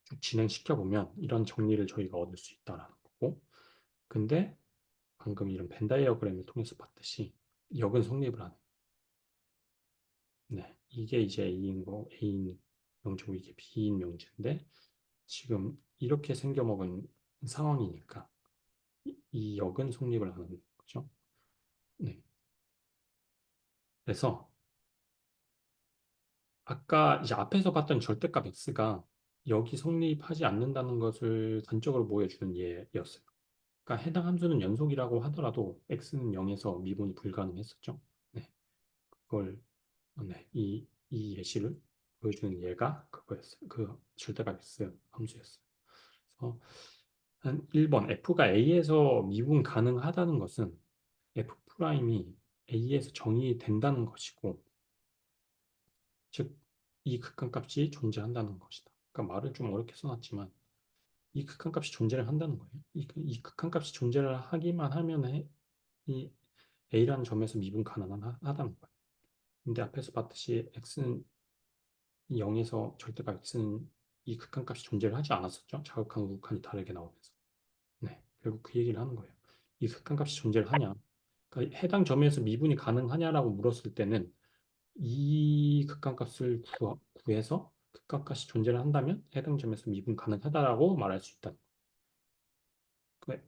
쭉 진행시켜 보면 이런 정리를 저희가 얻을 수 있다라는 거고. 근데 방금 이런 벤 다이어그램을 통해서 봤듯이 역은 성립을 하는. 네, 이게 이제 A인 명제고 이게 B인 명제인데 지금 이렇게 생겨먹은 상황이니까 이 역은 성립을 하는 거죠. 네. 그래서 아까 이제 앞에서 봤던 절대값 x가 여기 성립하지 않는다는 것을 단적으로 보여주는 예였어요. 그러니까 해당 함수는 연속이라고 하더라도 x는 0에서 미분이 불가능했었죠. 네. 그걸 네. 이 예시를 보여주는 예가 그거였어요. 그 절대값 x 함수였어요. 그래서 한 1번 f가 a에서 미분 가능하다는 것은 f 프라임이 a에서 정의된다는 것이고 즉 이 극한값이 존재한다는 것이다. 그러니까 말을 좀 어렵게 써놨지만 이 극한값이 존재를 한다는 거예요. 이 극한값이 존재를 하기만 하면 이 a라는 점에서 미분 가능하다는 거예요. 근데 앞에서 봤듯이 x는 0에서 절대값 x는 이 극한값이 존재를 하지 않았었죠. 자극한 우극한이 다르게 나오면서. 네, 결국 그 얘기를 하는 거예요. 이 극한값이 존재를 하냐? 그러니까 해당 점에서 미분이 가능하냐라고 물었을 때는 이 극한값을 구해서 극한값이 존재를 한다면 해당 점에서 미분 가능하다라고 말할 수 있다.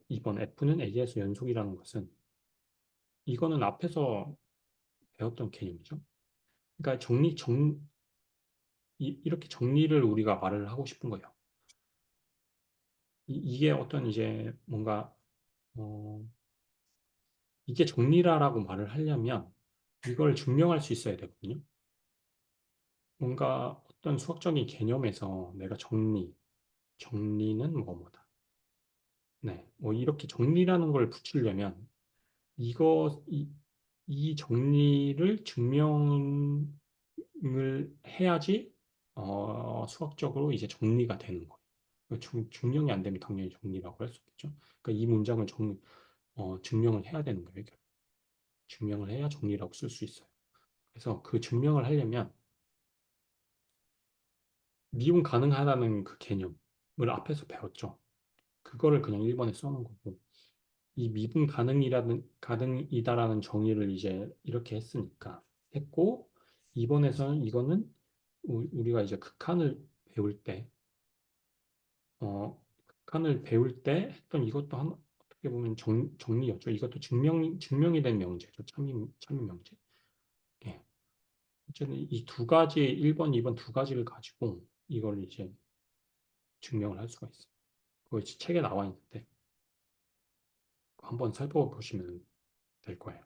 이번 F는 A에서 연속이라는 것은 이거는 앞에서 배웠던 개념이죠. 그러니까 이렇게 정리를 우리가 말을 하고 싶은 거예요. 이게 어떤 이제 뭔가 어, 이게 정리라라고 말을 하려면 이걸 증명할 수 있어야 되거든요. 뭔가 어떤 수학적인 개념에서 내가 정리는 뭐뭐다. 네, 뭐 이렇게 정리라는 걸 붙이려면 이거 이 정리를 증명을 해야지 수학적으로 이제 정리가 되는 거예요. 증명이 안 되면 당연히 정리라고 할 수 없겠죠. 그러니까 이 문장을 증명을 해야 되는 거예요. 결국. 증명을 해야 정리라고 쓸 수 있어요. 그래서 그 증명을 하려면 미분 가능하다는 그 개념을 앞에서 배웠죠. 그거를 그냥 1번에 써놓은 거고 이 미분 가능이다라는 정의를 이제 이렇게 했고 2번에서는 이거는 우리가 이제 배울 때 극한을 배울 때 했던 이것도 어떻게 보면 정리였죠. 이것도 증명이 된 명제죠. 참인 명제. 예. 어쨌든 이 두 가지 1번, 2번 두 가지를 가지고 이걸 이제 증명을 할 수가 있어요. 그거 이제 책에 나와 있는데 한번 살펴보시면 될 거예요.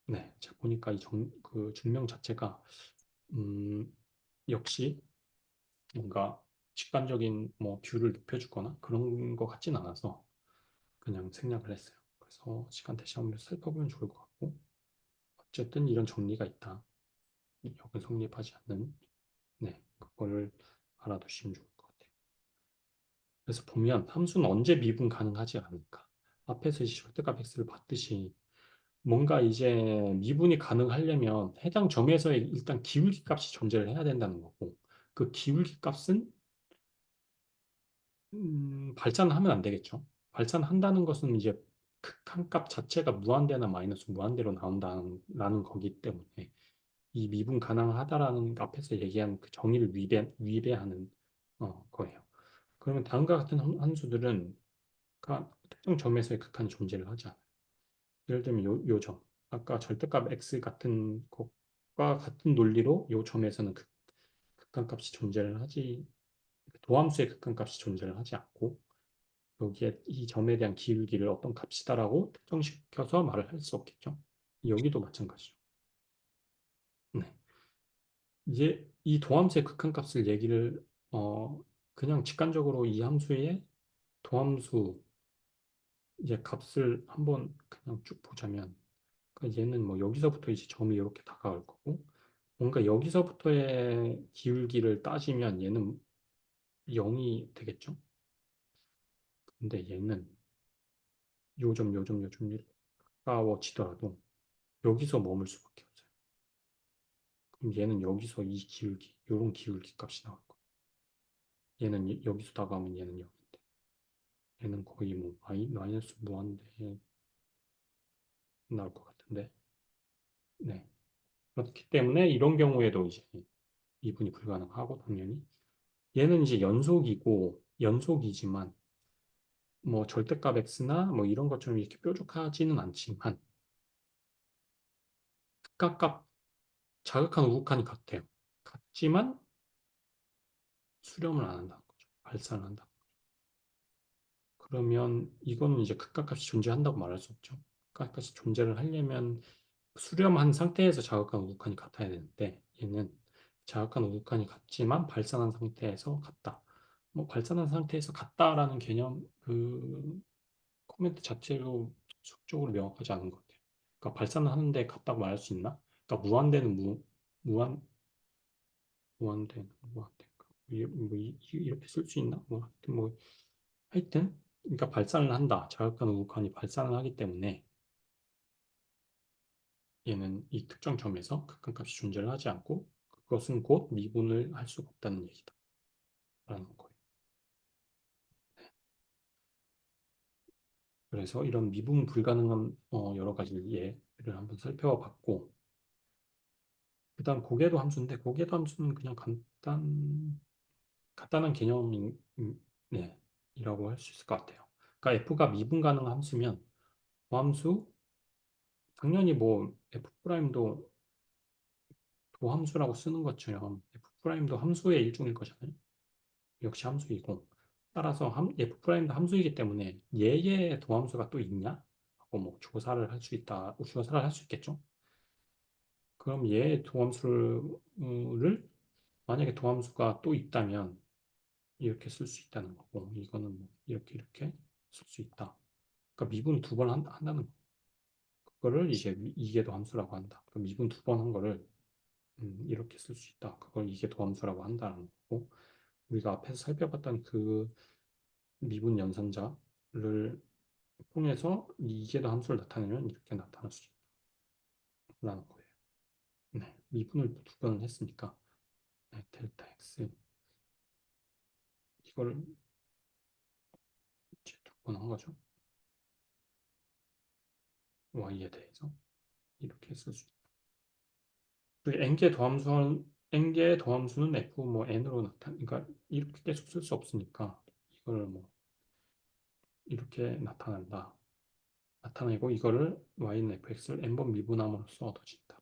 네, 제가 보니까 그 증명 자체가 음, 역시 뭔가 직관적인 뭐 뷰를 높여주거나 그런 것 같진 않아서 그냥 생략을 했어요. 그래서 시간 대시 한번 살펴보면 좋을 것 같고 어쨌든 이런 정리가 있다. 역은 성립하지 않는 네, 그거를 알아두시면 좋을 것 같아요. 그래서 보면 함수는 언제 미분 가능하지 않을까? 앞에서 이제 절대값 x를 봤듯이 뭔가 이제 미분이 가능하려면 해당 점에서의 일단 기울기 값이 존재를 해야 된다는 거고 그 기울기 값은 발산하면 안 되겠죠. 발산한다는 것은 이제 극한값 자체가 무한대나 마이너스 무한대로 나온다는 거기 때문에 이 미분 가능하다라는 앞에서 얘기한 그 정의를 위배하는 거예요. 그러면 다음과 같은 함수들은 특정 점에서의 극한이 존재를 하지 않아요. 예를 들면 요 점, 아까 절대값 x 같은 것과 같은 논리로 요 점에서는 극한값이 존재를 하지 도함수의 극한값이 존재를 하지 않고 여기에 이 점에 대한 기울기를 어떤 값이다라고 특정시켜서 말을 할 수 없겠죠. 여기도 마찬가지죠. 네. 이제 이 도함수의 극한값을 그냥 직관적으로 이 함수의 도함수 이제 값을 한번 그냥 쭉 보자면 그러니까 얘는 뭐 여기서부터 이제 점이 이렇게 다가올 거고 뭔가 여기서부터의 기울기를 따지면 얘는 0이 되겠죠. 근데 얘는 요점 가까워지더라도 여기서 머물 수밖에 없어요. 그럼 얘는 여기서 이 기울기, 요런 기울기 값이 나올 거예요. 얘는 여기서 다가오면 얘는 0인데 얘는 거의 뭐 마이너스 무한대에 나올 것 같은데 네. 그렇기 때문에 이런 경우에도 이제 미분이 불가능하고 당연히 얘는 이제 연속이지만 뭐 절대값 x나 뭐 이런 것처럼 이렇게 뾰족하지는 않지만 극각값 자극한 우극한이 같아요. 같지만 수렴을 안 한다는 거죠. 발산을 한다. 그러면 이거는 이제 극각값이 존재한다고 말할 수 없죠. 극각값이 존재를 하려면 수렴한 상태에서 자극한 우극한이 같아야 되는데 얘는 자극한 우극한이 같지만 발산한 상태에서 같다. 뭐 발산한 상태에서 같다라는 개념 코멘트 자체로 수적으로 명확하지 않은 것 같아요. 그러니까 발산을 하는데 같다고 말할 수 있나? 그러니까 무한대는 무한 무한대인가? 이렇게 쓸 수 있나? 하여튼 그러니까 발산을 한다. 자극하는 우극한이 발산을 하기 때문에 얘는 이 특정 점에서 극한값이 존재를 하지 않고 그것은 곧 미분을 할 수가 없다는 얘기다. 라는 거예요. 그래서 이런 미분 불가능한 여러 가지 예를 한번 살펴봤고 그다음 고개도 함수인데 고개도 함수는 그냥 간단한 개념이 네, 이라고 할 수 있을 것 같아요. 그러니까 f가 미분 가능한 함수면 그 함수 당연히 뭐 f'도 도함수라고 쓰는 것처럼 f'도 함수의 일종일 거잖아요. 역시 함수이고 따라서 f 프라임도 함수이기 때문에 얘의 도함수가 또 있냐? 하고 뭐 조사를 할 수 있겠죠. 그럼 얘의 도함수를 만약에 도함수가 또 있다면 이렇게 쓸 수 있다는 거고, 이거는 뭐 이렇게 쓸 수 있다. 그러니까 미분 두 번 한다는 거. 그거를 이제 이계도 함수라고 한다. 그럼 미분 두 번 한 거를 이렇게 쓸 수 있다. 그걸 이계도 함수라고 한다는 거고, 우리가 앞에서 살펴봤던 그 미분 연산자를 통해서 이계도 함수를 나타내면 이렇게 나타날 수 있다는 거예요. 네, 미분을 두 번 했으니까 네, 델타 x 이걸 이제 두 번 한 거죠. y에 대해서 이렇게 쓸 수 있다. 그 n개 더함수는 f 뭐 n으로 그러니까 이렇게 계속 쓸 수 없으니까 이걸 뭐 이렇게 나타내고 이거를 y는 fx를 n번 미분함으로써 얻어진다.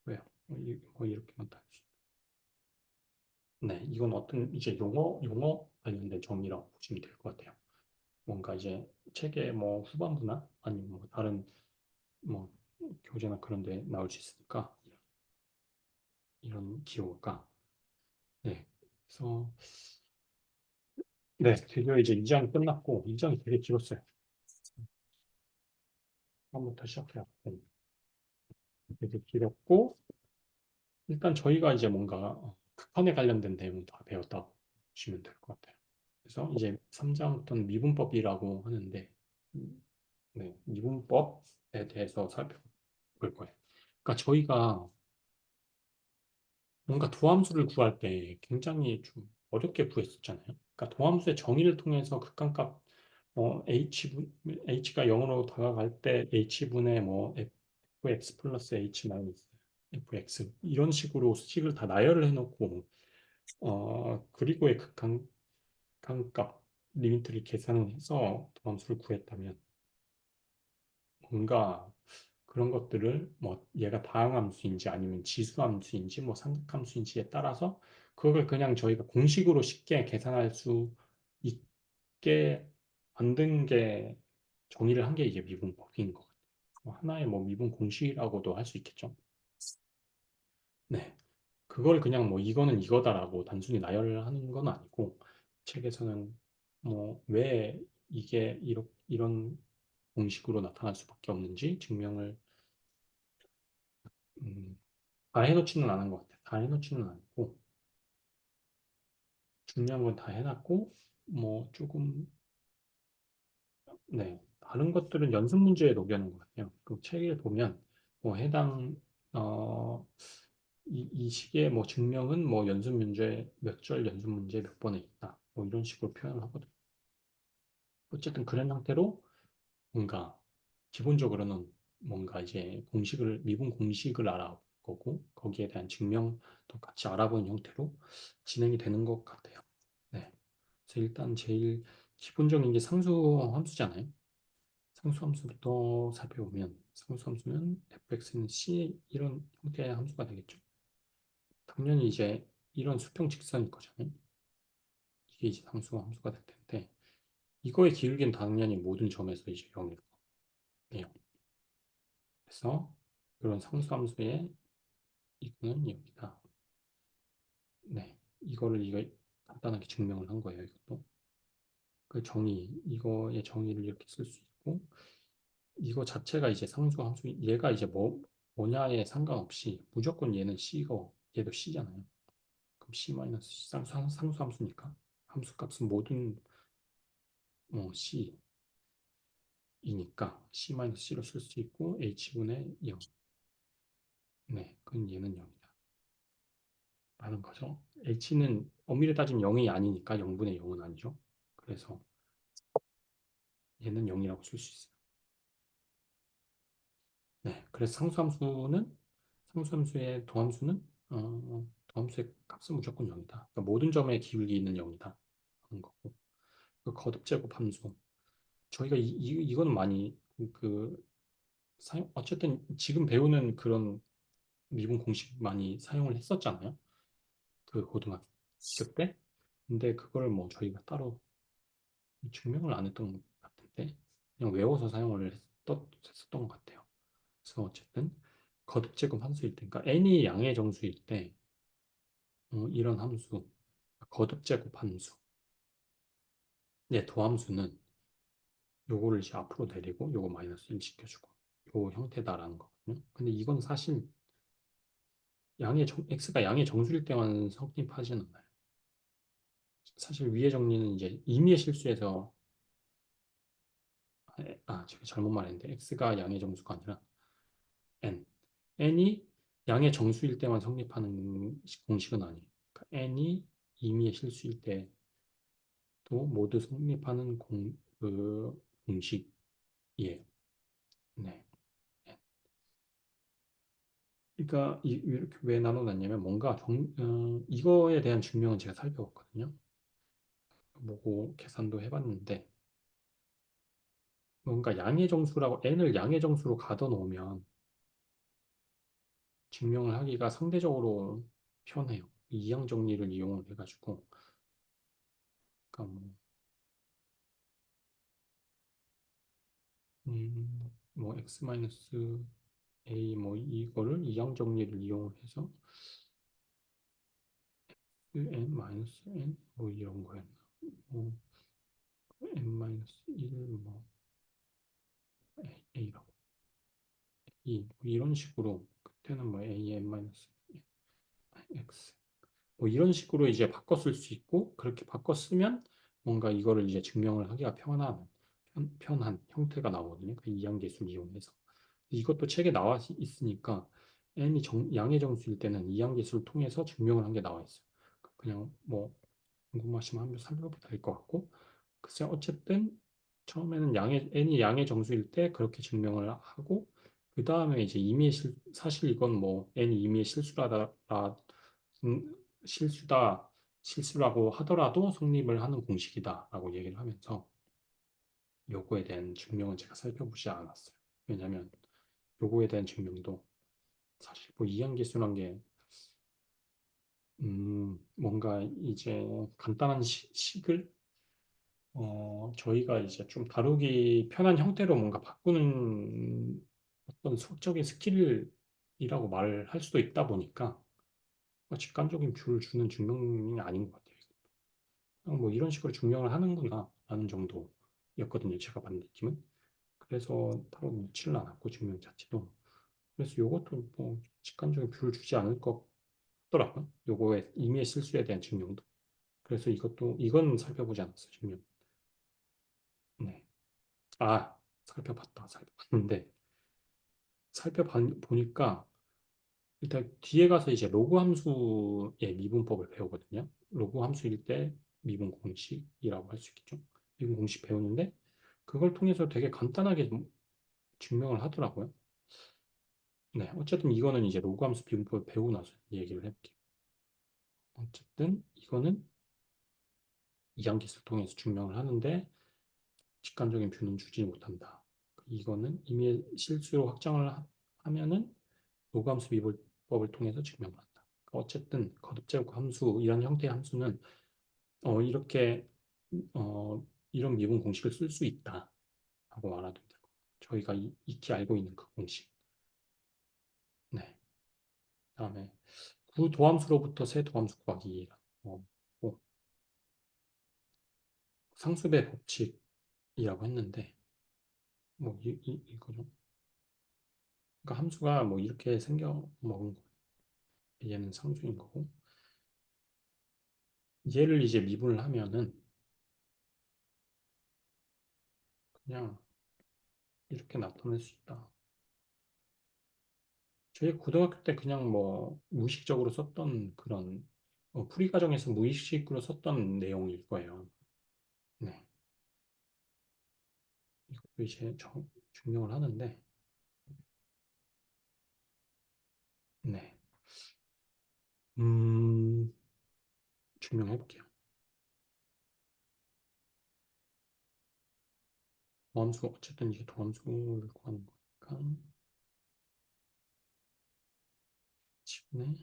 왜요? 뭐 이렇게 나타낼 수 있다. 네, 이건 어떤 이제 용어 관련된 정의라고 보시면 될 것 같아요. 뭔가 이제 책의 뭐 후반부나 아니면 뭐 다른 뭐 교재나 그런 데 나올 수 있으니까 이런 기호가 네. 그래서 네, 드디어 이제 2장이 끝났고 2장이 되게 길었어요. 처음부터 시작해요. 되게 길었고 일단 저희가 이제 뭔가 극한에 관련된 내용 다 배웠다고 보시면 될 것 같아요. 그래서 이제 3장부터는 미분법이라고 하는데 네, 미분법에 대해서 살펴볼 거예요. 그러니까 저희가 뭔가 도함수를 구할 때 굉장히 좀 어렵게 구했었잖아요. 그러니까 도함수의 정의를 통해서 극한값 h가 0으로 다가갈 때 h분의 뭐 fx 플러스 h 마이너스 fx 이런 식으로 식을 다 나열을 해놓고 그리고의 극한값 리미트를 계산을 해서 도함수를 구했다면 뭔가 그런 것들을 뭐 얘가 다항함수인지 아니면 지수함수인지 뭐 삼각함수인지에 따라서 그걸 그냥 저희가 공식으로 쉽게 계산할 수 있게 만든 게 정의를 한 게 이게 미분법인 것 같아요. 뭐 하나의 뭐 미분 공식이라고도 할 수 있겠죠. 네. 그걸 그냥 뭐 이거는 이거다라고 단순히 나열하는 건 아니고 책에서는 뭐 왜 이게 이런 공식으로 나타날 수밖에 없는지 증명을 음, 다 해놓지는 않은 것 같아요. 다 해놓지는 않고 중요한 건 다 해놨고 뭐 조금 네 다른 것들은 연습 문제에 녹여놓은 것 같아요. 그 책에 보면 뭐 해당 어, 이 식의 뭐 증명은 뭐 연습 문제 몇 절 연습 문제 몇 번에 있다. 뭐 이런 식으로 표현을 하거든요. 어쨌든 그런 형태로 뭔가 기본적으로는 뭔가 이제 미분 공식을 알아보고 거기에 대한 증명도 같이 알아보는 형태로 진행이 되는 것 같아요. 네. 그래서 일단 제일 기본적인 게 상수 함수잖아요. 상수 함수부터 살펴보면 상수 함수는 fx는 c 이런 형태의 함수가 되겠죠. 당연히 이제 이런 수평 직선일 거잖아요. 이게 이제 상수 함수가 될 텐데 이거의 기울기는 당연히 모든 점에서 이제 0일 거예요. 그래서 이런 상수함수의 이거는 여기다. 네, 이거 간단하게 증명을 한 거예요. 이것도 이거의 정의를 이렇게 쓸 수 있고 이거 자체가 이제 상수함수 얘가 이제 뭐냐에 상관없이 무조건 얘는 C고 얘도 C잖아요. 그럼 C 마이너스 C 상수함수니까 함수값은 모든 C이니까 C 마이너스 C로 쓸 수 있고 H분의 0. 네, 그럼 얘는 0이다. 라는 거죠. h는 엄밀히 따지면 0이 아니니까 0분의 0은 아니죠. 그래서 얘는 0이라고 쓸 수 있어요. 네, 그래서 상수함수의 도함수는 도함수의 값은 무조건 0이다. 그러니까 모든 점의 기울기는 0이다 하는 거고. 그 거듭제곱 함수. 저희가 이거는 많이 어쨌든 지금 배우는 그런 미분 공식 많이 사용을 했었잖아요. 그 고등학교 때. 근데 그걸 뭐 저희가 따로 증명을 안 했던 것 같은데 그냥 외워서 사용을 했었던 것 같아요. 그래서 어쨌든 거듭제곱 함수일 때, 그러니까 n이 양의 정수일 때 이런 함수, 거듭제곱 함수, 도함수는 요거를 이제 앞으로 내리고 요거 마이너스 1 시켜주고 요 형태다라는 거거든요. 근데 이건 사실 x가 양의 정수일 때만 성립하지는 않아요. 사실 위의 정리는 이제 임의의 실수에서 제가 잘못 말했는데 x가 양의 정수가 아니라 n. n이 양의 정수일 때만 성립하는 공식은 아니에요. 그러니까 n이 임의의 실수일 때도 모두 성립하는 공식이에요. 네. 그러니까 이렇게 왜 나눠놨냐면 뭔가 이거에 대한 증명은 제가 살펴봤거든요. 보고 계산도 해봤는데 뭔가 양의 정수라고 n을 양의 정수로 가둬 놓으면 증명을 하기가 상대적으로 편해요. 이항 정리를 이용을 해가지고 그러니까 뭐 x 마이너스 a 뭐 이거를 이항 정리를 이용을 해서 n 마이너스 n 뭐 이런 거였나 뭐 n 마이너스 1뭐 a라고 뭐 이런 식으로 그때는 뭐 a n 마이너스 x 뭐 이런 식으로 이제 바꿔 쓸 수 있고 그렇게 바꿔 쓰면 뭔가 이거를 이제 증명을 하기가 편한 형태가 나오거든요. 그 이항계수를 이용해서 이것도 책에 나와 있으니까 n이 양의 정수일 때는 이항계수를 통해서 증명을 한 게 나와 있어요. 그냥 뭐 궁금하시면 한번 살펴보도 될 것 같고 글쎄 어쨌든 처음에는 n이 양의 정수일 때 그렇게 증명을 하고 그 다음에 이제 사실 이건 뭐 n이 임의의 음, 실수다 실수라고 하더라도 성립을 하는 공식이다라고 얘기를 하면서 요거에 대한 증명은 제가 살펴보지 않았어요. 왜냐하면 요거에 대한 증명도 사실 뭐 이항계수란 게 뭔가 이제 간단한 식을 저희가 이제 좀 다루기 편한 형태로 뭔가 바꾸는 어떤 수학적인 스킬이라고 말할 수도 있다 보니까 직관적인 뷰를 주는 증명이 아닌 것 같아요. 그냥 뭐 이런 식으로 증명을 하는구나 라는 정도였거든요. 제가 받은 느낌은. 그래서 따로 묻지는 않았고 증명 자체도. 그래서 이것도 뭐 직관적인 뷰를 주지 않을 것 같더라고요. 요거의 임의의 실수에 대한 증명도. 그래서 이건 살펴보지 않았어요. 증명. 네. 살펴봤는데 살펴보니까 일단 뒤에 가서 이제 로그 함수의 미분법을 배우거든요. 로그 함수일 때 미분 공식이라고 할 수 있겠죠. 미분 공식 배우는데 그걸 통해서 되게 간단하게 증명을 하더라고요. 네, 어쨌든 이거는 이제 로그 함수 미분법을 배우고 나서 얘기를 해볼게요. 어쨌든 이거는 이항기술을 통해서 증명을 하는데 직관적인 뷰는 주지 못한다. 이거는 이미 실수로 확정을 하면은 로그함수 미분법을 통해서 증명을 한다. 어쨌든 거듭제곱 함수 이런 형태의 함수는 이렇게 이런 미분 공식을 쓸 수 있다라고 말하면 될 것 같아요. 저희가 익히 알고 있는 그 공식. 네. 그다음에 구 도함수로부터 세 도함수 구하기라고 고 상수배 법칙이라고 했는데 뭐 이거죠. 그러니까 함수가 뭐 이렇게 생겨 먹은 거예요. 얘는 상수인 거고 얘를 이제 미분을 하면은 그냥 이렇게 나타낼 수 있다. 저희 고등학교 때 그냥 뭐 무의식적으로 썼던 그런 풀이 과정에서 무의식으로 썼던 내용일 거예요. 네, 이것도 이제 증명을 하는데, 네, 음, 증명해 볼게요. 도함수 어쨌든 이게 도함수를 구하는 거니까 10네.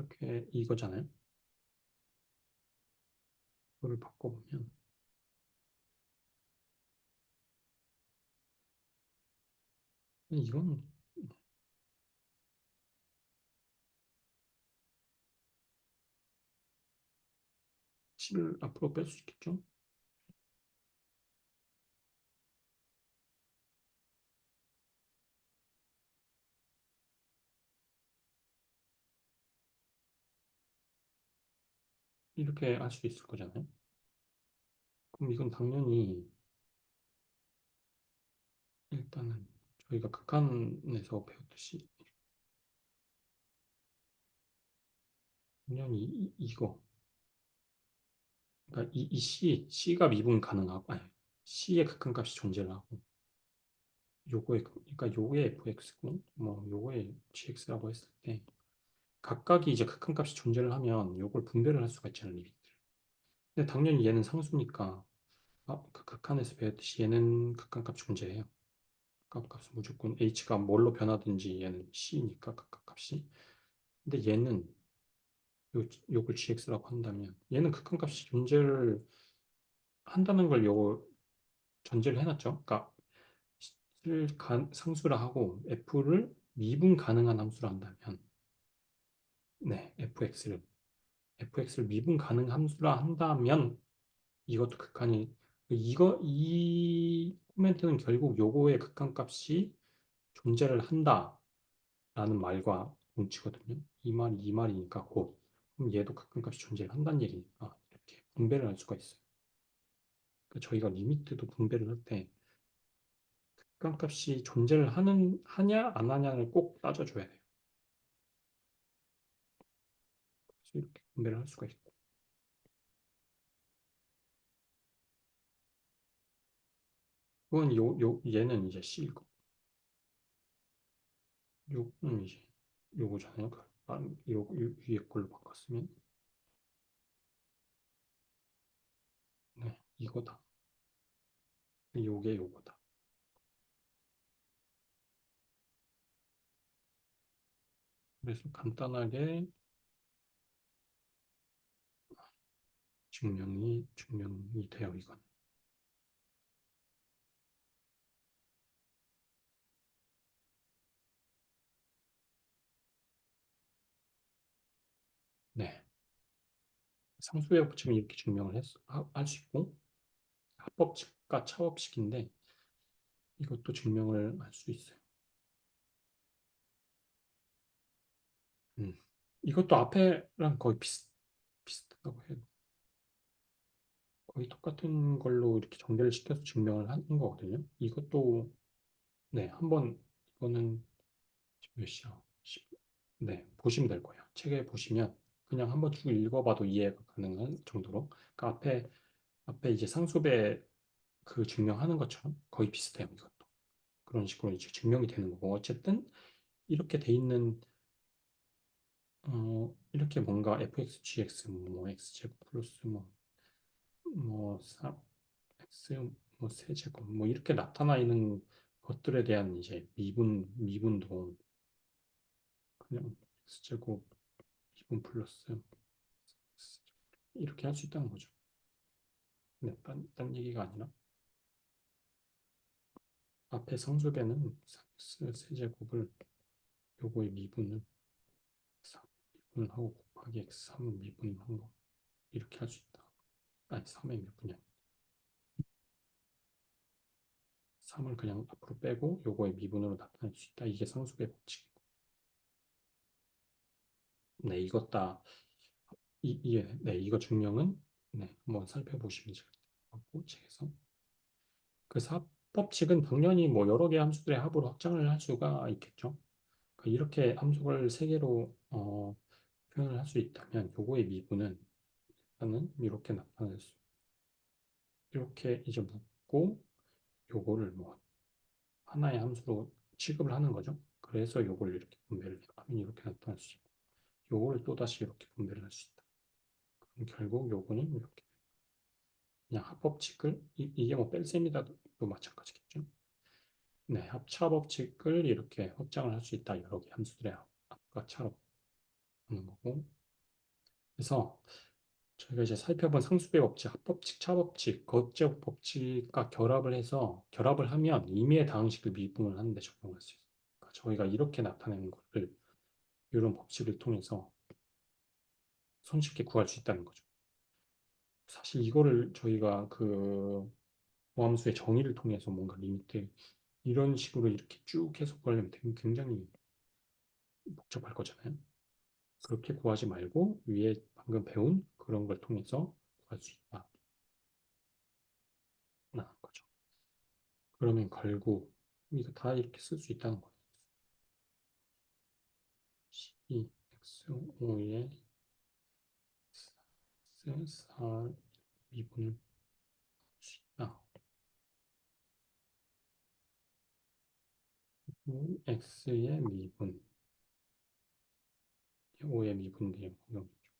이렇게 이거잖아요. 이거를 바꿔보면 이건 7을 앞으로 뺄 수 있겠죠? 이렇게 할 수 있을 거잖아요. 그럼 이건 당연히 일단은 저희가 극한에서 배웠듯이 당연히 이거 그러니까 이 C가 미분 가능하고 아니 C의 극한값이 존재를 하고 요거의 그러니까 요게 fx고 뭐 요거의 gx라고 했을 때 각각이 이제 극한값이 존재를 하면 요걸 분배를 할 수가 있잖아요, 리미트를. 근데 당연히 얘는 상수니까 그 극한에서 배웠듯이 얘는 극한값 존재해요. 극한값은 무조건 h가 뭘로 변하든지 얘는 c니까 극한값이. 근데 얘는 요걸 gx라고 한다면 얘는 극한값이 존재를 한다는 걸 요거 전제를 해놨죠. 그러니까 상수라 하고 f를 미분 가능한 함수라 한다면 네, fx를 미분 가능 함수라 한다면 이것도 극한이 이 코멘트는 결국 요거의 극한값이 존재를 한다라는 말과 동치거든요. 이 말이니까 곧 그럼 얘도 극한값이 존재를 한다는 얘기니까 이렇게 분배를 할 수가 있어요. 그러니까 저희가 리미트도 분배를 할 때 극한값이 존재를 하냐 안 하냐를 꼭 따져줘야 돼요. 그래서 이렇게 분배를 할 수가 있고 그건 얘는 이제 C이고 요거는 이제 요거잖아요. 위에 걸로 바꿨으면 네, 이거다. 요게 요거다. 그래서 간단하게 증명이 돼요, 이건. 네. 상수의 법칙은 이렇게 증명을 할 수 있고, 합법칙과 차법칙인데, 이것도 증명을 할 수 있어요. 음. 이것도 앞에랑 거의 비슷하다고 해요. 거의 똑같은 걸로 이렇게 전개를 시켜서 증명을 하는 거거든요. 이것도, 네, 한번, 이거는 지금 몇 시야? 네, 보시면 될 거예요. 책에 보시면 그냥 한번 쭉 읽어봐도 이해가 가능한 정도로. 그 앞에 이제 상수배 그 증명하는 것처럼 거의 비슷해요, 이것도. 그런 식으로 이제 증명이 되는 거고. 어쨌든 이렇게 돼 있는, 이렇게 뭔가 fx, gx, 뭐 x제곱 플러스 뭐 3, x, 뭐 세제곱, 뭐 이렇게 나타나 있는 것들에 대한 이제 미분도 그냥 x제곱 2분 플러스 이렇게 할 수 있다는 거죠. 네, 딴 얘기가 아니라 앞에 상수배는 세제곱을 요거의 미분을 3미분을 하고 곱하기 x 3을 미분한 거 이렇게 할 수 있다. 아니 3의 미분이 아니라 3을 그냥 앞으로 빼고 요거의 미분으로 나타낼 수 있다. 이게 상수배 법칙이고. 네, 이것 다 네, 이거 증명은 네, 한번 살펴보시면 될 것 같고 책에서 그 사법칙은 당연히 뭐 여러 개의 함수들의 합으로 확장을 할 수가 있겠죠. 그러니까 이렇게 함수를 세 개로 표현을 할 수 있다면 요거의 미분은 일단은 이렇게 나타낼 수 이렇게 이제 묶고 요거를 뭐 하나의 함수로 취급을 하는 거죠. 그래서 요걸 이렇게 분배를 하면 이렇게 나타날 수 있고 요거를 또다시 이렇게 분배를 할 수 있다. 그럼 결국 요거는 이렇게 그냥 합법칙을 이게 뭐 뺄셈이다도 마찬가지겠죠. 네, 합차법칙을 이렇게 확장을 할 수 있다. 여러 개 함수들의 합과 차로 하는 거고 그래서 저희가 이제 살펴본 상수배 법칙, 합법칙, 차법칙, 거제곱 법칙과 결합을 하면 임의의 다항식을 미분을 하는데 적용할 수 있어요. 그러니까 저희가 이렇게 나타내는 거를 이런 법칙을 통해서 손쉽게 구할 수 있다는 거죠. 사실 이거를 저희가 그 보함수의 정의를 통해서 뭔가 리미트 이런 식으로 이렇게 쭉 해서 구하려면 굉장히 복잡할 거잖아요. 그렇게 구하지 말고 위에 방금 배운 그런 걸 통해서 구할 수 있다는 거죠. 그러면 결국 이거 다 이렇게 쓸 수 있다는 거예요. 12x오의 4 미분을 할 수 있다. x의 미분, 5의 미분들이 공용이죠.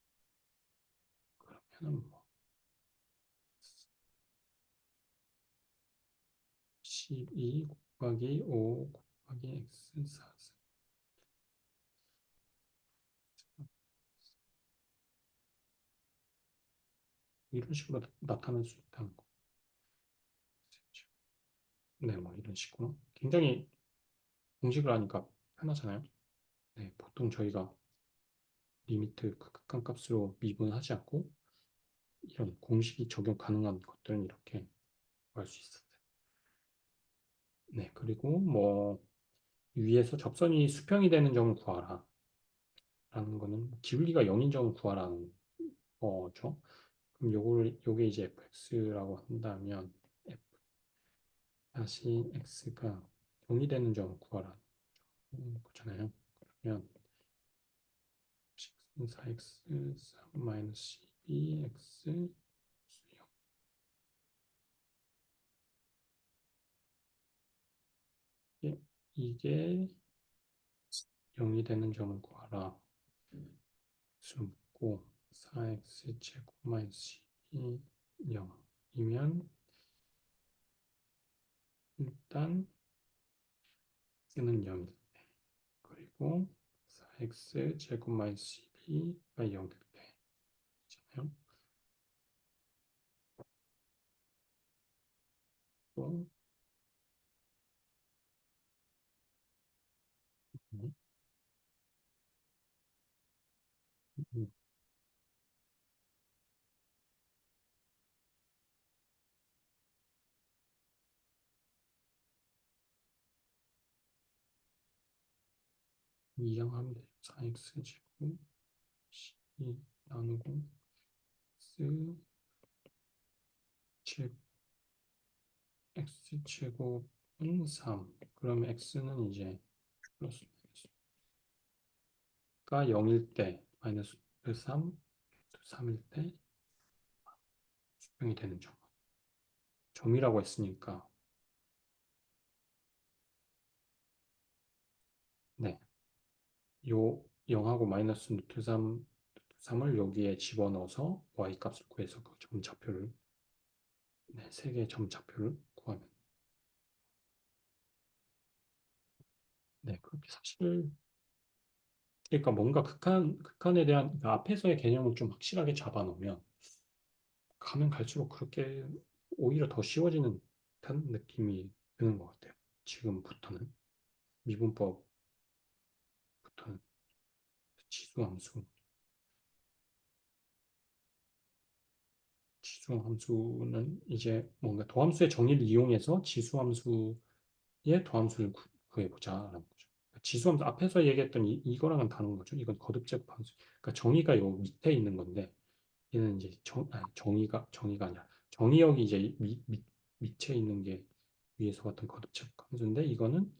그러면은 뭐 12 곱하기 5 곱하기 x 4 이런 식으로 나타낼 수 있다는 거. 네, 뭐 이런 식으로 굉장히 공식을 하니까 편하잖아요. 네, 보통 저희가 리미트 그 극한값으로 미분하지 않고 이런 공식이 적용 가능한 것들은 이렇게 구할 수 있어요. 네, 그리고 뭐 위에서 접선이 수평이 되는 점을 구하라 라는 거는 기울기가 0인 점을 구하라는 거죠. 그럼 요게 이제 fx라고 한다면 f 다시 x가 0이 되는 점을 구하라 그렇잖아요. 그러면 4x 3-12x 이게 0이 되는 점을 구하라. 수 묻고 4x 제곱 마이너스 12 0이면 일단 x는 0일 때 그리고 4x 제곱 마이너스 12가 0일 때 있잖아요. 또 이항하면 돼요. 4x 제곱 12 나누고 x 제곱은 3 그러면 x는 이제 플러스 가 0일 때 마이너스 3, 3일 때 수평이 되는 점. 점이라고 했으니까 네, 요 0하고 마이너스 루트 3을 여기에 집어넣어서 y 값을 구해서 그 점좌표를 네, 세 개의 점좌표를 구하면 네, 그렇게 사실 그러니까 뭔가 극한에 대한 그러니까 앞에서의 개념을 좀 확실하게 잡아놓으면 가면 갈수록 그렇게 오히려 더 쉬워지는 듯한 느낌이 드는 것 같아요. 지금부터는 미분법부터는 지수함수 지수함수는 이제 뭔가 도함수의 정의를 이용해서 지수함수의 도함수를 구해보자라는 거죠. 지수함수 앞에서 얘기했던 이거랑은 다른 거죠. 이건 거듭제곱 함수. 그러니까 정의가 요 밑에 있는 건데 얘는 이제 정의가 아니라 정의역이 이제 밑에 있는 게 위에서 같은 거듭제곱 함수인데 이거는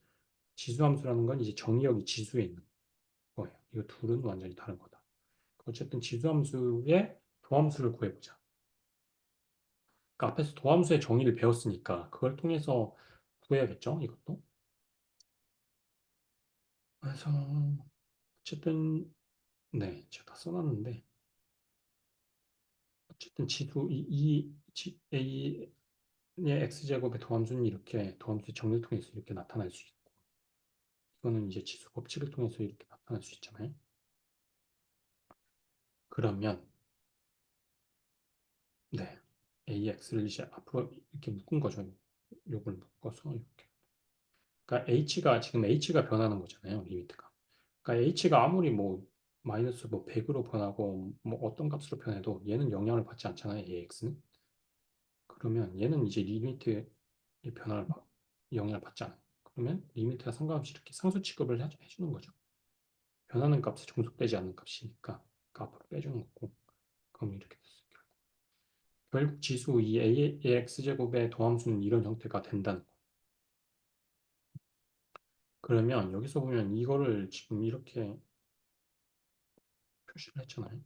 지수함수라는 건 이제 정의역이 지수에 있는 거예요. 이거 둘은 완전히 다른 거다. 어쨌든 지수함수의 도함수를 구해보자. 그러니까 앞에서 도함수의 정의를 배웠으니까 그걸 통해서 구해야겠죠, 이것도. 그래서 어쨌든 네, 제가 다 써놨는데 어쨌든 지수 A의 x제곱의 도함수는 이렇게 도함수의 정의를 통해서 이렇게 나타날 수 있고 이거는 이제 지수 법칙을 통해서 이렇게 나타날 수 있잖아요. 그러면 네, AX를 이제 앞으로 이렇게 묶은 거죠. 요걸 묶어서 이렇게. 그러니까 H가 변하는 거잖아요. 리미트가. 그러니까 H가 아무리 뭐 마이너스 뭐 100으로 변하고 뭐 어떤 값으로 변해도 얘는 영향을 받지 않잖아요. AX는. 그러면 얘는 이제 리미트의 변화를 영향을 받지 않아요. 그러면 리미트가 상관없이 이렇게 상수 취급을 해주는 거죠. 변하는 값에 종속되지 않는 값이니까 그 앞으로 빼주는 거고. 그럼 이렇게 됐어요. 결국 지수 이 AX제곱의 도함수는 이런 형태가 된다는 거예요. 그러면 여기서 보면 이거를 지금 이렇게 표시를 했잖아요.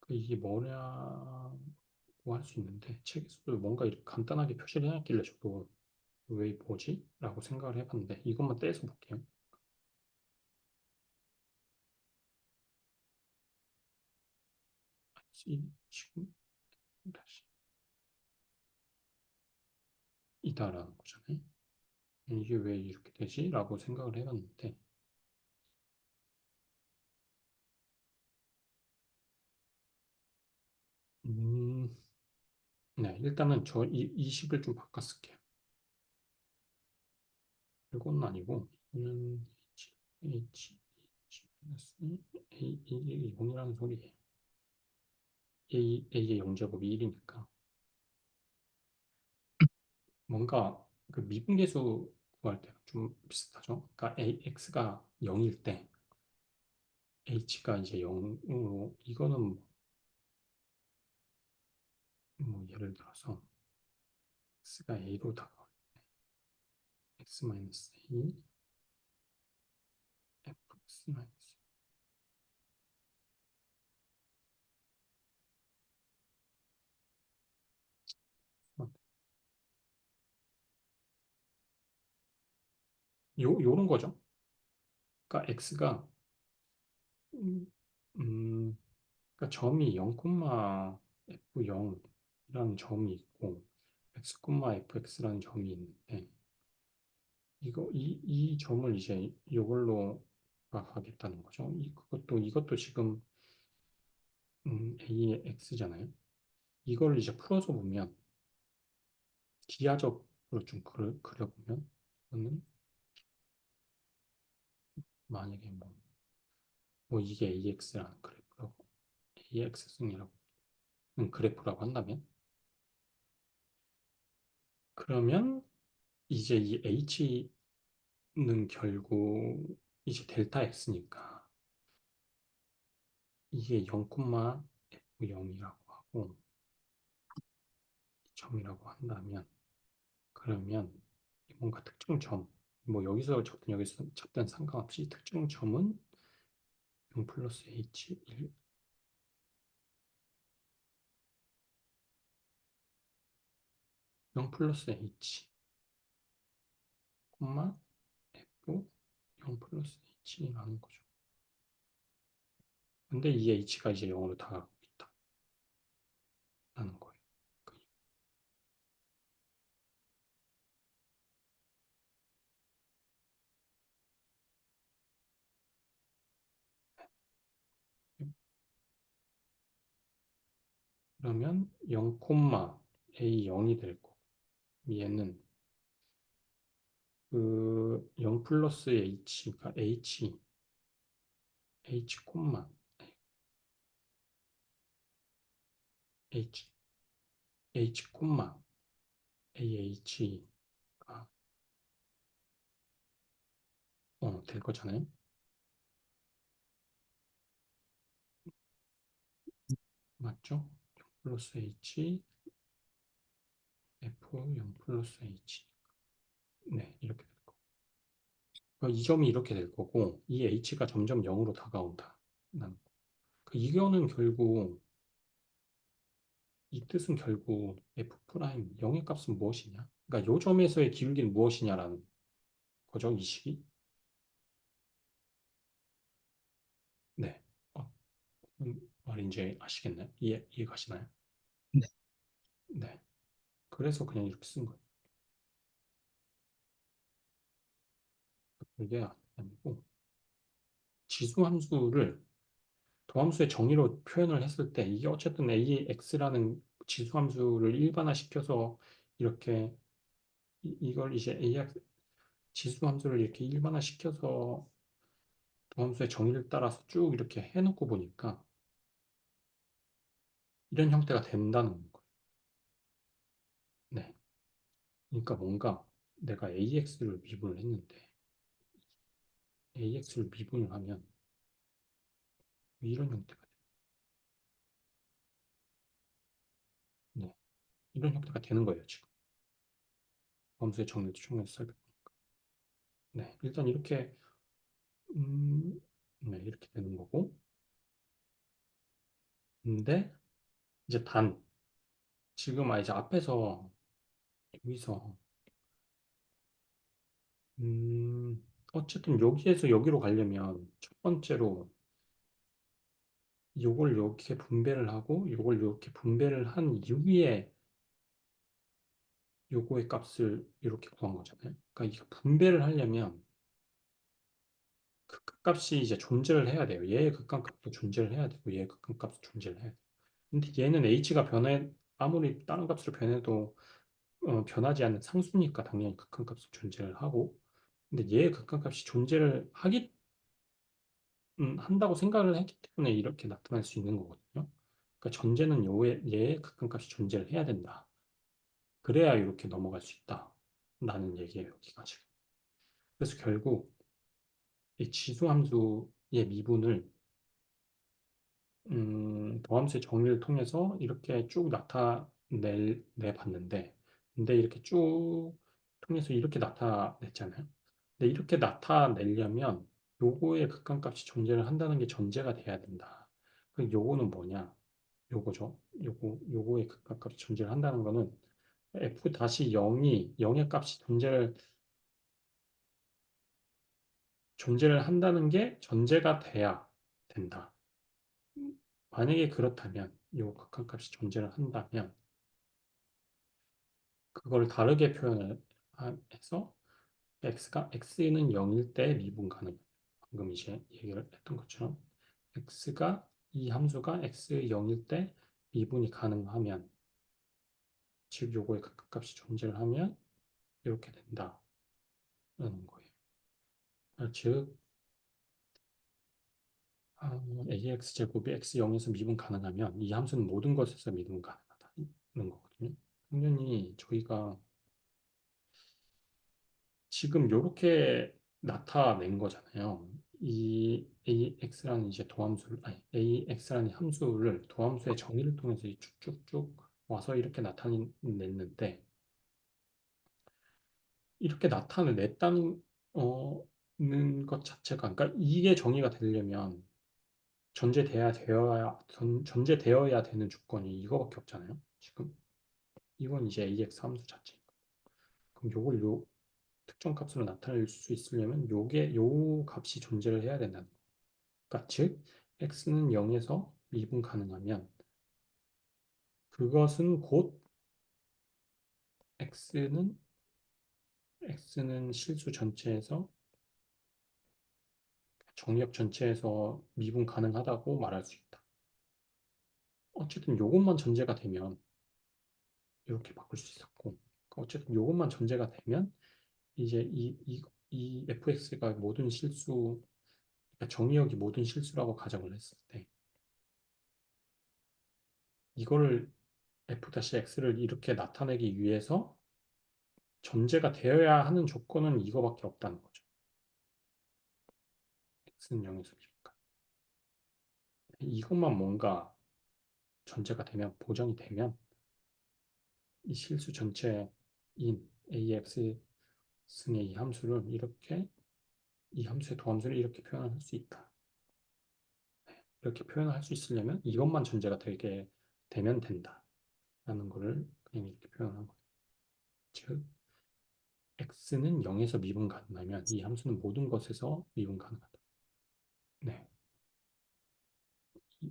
이게 뭐냐고 할 수 있는데 책에서도 뭔가 이렇게 간단하게 표시를 해놨길래 저도 왜 뭐지? 라고 생각을 해봤는데 이것만 떼서 볼게요. 지금 다시 이다라는 거잖아요. 이게 왜 이렇게 되지? 라고 생각을 해봤는데 음, 네, 일단은 이 식을 좀 바꿔 쓸게요. 이건 아니고 이거는 H A이 0이라는 소리예요. A의 영제곱이 1이니까 뭔가 그 미분계수 구할 때랑 좀 비슷하죠. 그러니까 X가 0일 때 H가 이제 0으로 이거는 뭐 예를 들어서 X가 A로 다가올 때 X-A Fx 요런 거죠. 그러니까 X가 음, 음, 그러니까 점이 0,F0이라는 점이 있고 X,FX라는 점이 있는데 이 점을 이제 이걸로 하겠다는 거죠. 이것도 지금 A의 X잖아요. 이걸 이제 풀어서 보면 기하적으로 좀 그려보면 이거는 만약에 뭐 이게 AX라는 그래프라고 AX승이라고 그래프라고 한다면 그러면 이제 이 H는 결국 이제 델타 X니까 이게 0,F0이라고 하고 점이라고 한다면 그러면 뭔가 특정점 뭐 여기서 잡든 상관없이 특정점은 0 플러스 H1 0 플러스 H 콤마 F 0 플러스 H라는 거죠. 근데 이 H가 이제 0으로 다가가고 있다는 거예요. 그러면 0, A 0이 될 거고 얘는 그 0 플러스 H, 그러니까 H H, H AH가 될 거잖아요. 맞죠? 0 플러스 H, F 0 플러스 H. 네, 이렇게 될 거고. 그러니까 이 점이 이렇게 될 거고, 이 H가 점점 0으로 다가온다. 이거는 결국, 이 뜻은 결국 F 프라임 0의 값은 무엇이냐? 그러니까 요 점에서의 기울기는 무엇이냐라는 거죠, 이 식이. 네. 어, 말 이제 아시겠나요? 이해 가시나요? 네. 네. 그래서 그냥 이렇게 쓴 거예요. 이게 아니고, 지수 함수를 도함수의 정의로 표현을 했을 때 이게 어쨌든 AX라는 지수함수를 일반화시켜서 이렇게 이걸 이제 AX 지수함수를 이렇게 일반화시켜서 도함수의 정의를 따라서 쭉 이렇게 해놓고 보니까 이런 형태가 된다는 거예요. 네. 그러니까 뭔가 내가 AX를 미분을 했는데 AX를 미분을 하면 이런 형태가 돼요. 네. 이런 형태가 되는 거예요, 지금. 함수의 정의를 총해서 살펴보니까. 네. 일단 이렇게 네, 이렇게 되는 거고. 근데 이제 지금 이제 앞에서 여기서 어쨌든 여기에서 여기로 가려면 첫 번째로 요걸 이렇게 분배를 하고 요걸 이렇게 분배를 한 이후에 요거의 값을 이렇게 구한 거잖아요. 그러니까 이거 분배를 하려면 극값이 이제 존재를 해야 돼요. 얘의 극한값도 존재를 해야 되고 얘의 극한값도 존재를 해야 돼요. 근데 얘는 h가 아무리 다른 값으로 변해도 변하지 않는 상수니까 당연히 극한값은 존재를 하고, 근데 얘의 극한값이 존재를 한다고 생각을 했기 때문에 이렇게 나타날 수 있는 거거든요. 그러니까 전제는 얘의 극한값이 존재를 해야 된다. 그래야 이렇게 넘어갈 수 있다. 라는 얘기예요, 여기가 지금. 그래서 결국 이 지수함수의 미분을 더함수의 정의를 통해서 이렇게 쭉 내봤는데, 근데 이렇게 쭉 통해서 이렇게 나타냈잖아요. 근데 이렇게 나타내려면 요거의 극한값이 존재를 한다는 게 전제가 돼야 된다. 그 요거는 뭐냐? 요거죠. 요거의 극한값이 존재를 한다는 거는 f-0이 0의 값이 존재를 한다는 게 전제가 돼야 된다. 만약에 그렇다면, 요 극한값이 존재를 한다면, 그걸 다르게 표현을 해서, x는 0일 때 미분 가능. 방금 이제 얘기를 했던 것처럼, 이 함수가 x 0일 때 미분이 가능하면, 즉 요거의 극한값이 존재를 하면 이렇게 된다는 거예요. 즉, ax 제곱이 x 0에서 미분 가능하면 이 함수는 모든 것에서 미분 가능하다는 거거든요. 당연히 저희가 지금 이렇게 나타낸 거잖아요. 이 AX라는 이제 AX라는 함수를 도함수의 정의를 통해서 쭉쭉쭉 와서 이렇게 나타냈는데, 이렇게 나타냈다는 것 자체가, 그러니까 이게 정의가 되려면 전제되어야 되는 조건이 이거밖에 없잖아요. 지금 이건 이제 AX 함수 자체. 그럼 요걸 특정 값으로 나타낼 수 있으려면 요 값이 존재를 해야 된다는 거. 그러니까 즉 x는 0에서 미분 가능하면 그것은 곧 x는 실수 전체에서 정의역 전체에서 미분 가능하다고 말할 수 있다. 어쨌든 요것만 전제가 되면 이렇게 바꿀 수 있었고, 어쨌든 요것만 전제가 되면 이제 이 fx가 모든 그러니까 정의역이 모든 실수라고 가정을 했을 때 이거를 f-x를 이렇게 나타내기 위해서 전제가 되어야 하는 조건은 이거밖에 없다는 거죠. x는 0에서 2니까. 이것만 뭔가 전제가 되면, 보정이 되면 이 실수 전체인 ax 승의 이 함수를 이 함수의 도함수를 이렇게 표현할 수 있다. 이렇게 표현할 수 있으려면 이것만 전제가 되면 된다. 라는 거를 그냥 이렇게 표현한 거예요. 즉, x는 0에서 미분 가능하면 이 함수는 모든 것에서 미분 가능하다. 네.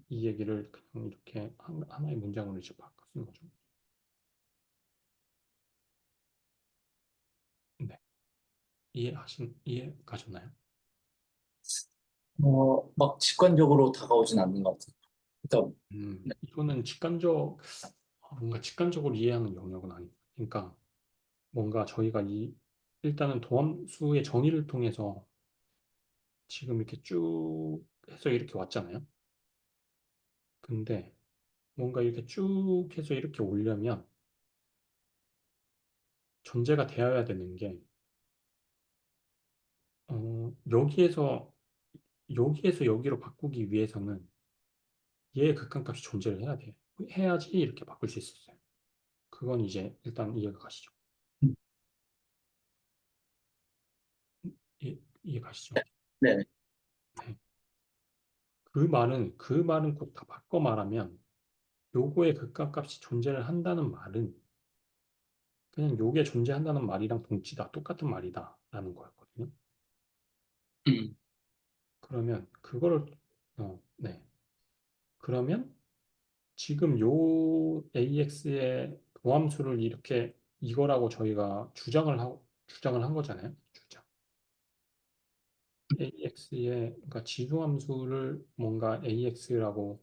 이 얘기를 그냥 이렇게 하나의 문장으로 이제 바꿔 쓴 거죠. 네. 이해 가셨나요? 막 직관적으로 다가오진 않는 것 같아요. 그러니까, 네. 이거는 뭔가 직관적으로 이해하는 영역은 아니고, 그러니까 뭔가 저희가 일단은 도함수의 정의를 통해서 지금 이렇게 쭉 해서 이렇게 왔잖아요. 근데 뭔가 이렇게 쭉 해서 이렇게 오려면 전제가 되어야 되는 게, 여기에서 여기로 바꾸기 위해서는 얘의 극한값이 존재를 해야 돼. 해야지 이렇게 바꿀 수 있었어요. 그건 이제 일단 이해가 가시죠? 이해 가시죠? 네. 네. 그 말은 꼭 다 바꿔 말하면 요거의 극한값이 존재를 한다는 말은 그냥 요게 존재한다는 말이랑 동치다, 똑같은 말이다라는 거였거든요. 음, 그러면 네. 그러면 지금 요 AX의 도함수를 이렇게 이거라고 저희가 주장을 한 거잖아요. 주장. AX의 그러니까 지수함수를 뭔가 AX라고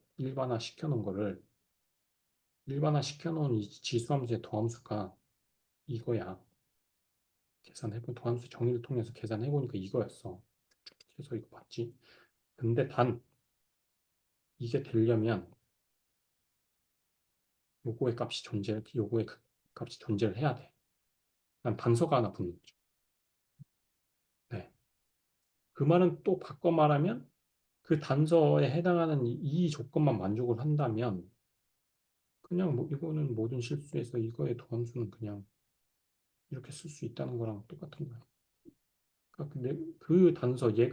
일반화 시켜놓은 이 지수함수의 도함수가 이거야. 계산해본 도함수 정의를 통해서 계산해보니까 이거였어. 그래서 이거 맞지? 근데 단 이게 되려면 요거의 그 값이 존재를 해야 돼. 난 단서가 하나 붙는 거죠. 네. 그 말은 또 바꿔 말하면 그 단서에 해당하는 이 조건만 만족을 한다면 그냥 뭐 이거는 모든 실수에서 이거의 도함수는 그냥 이렇게 쓸 수 있다는 거랑 똑같은 거야. 그러니까 근데 그 단서 얘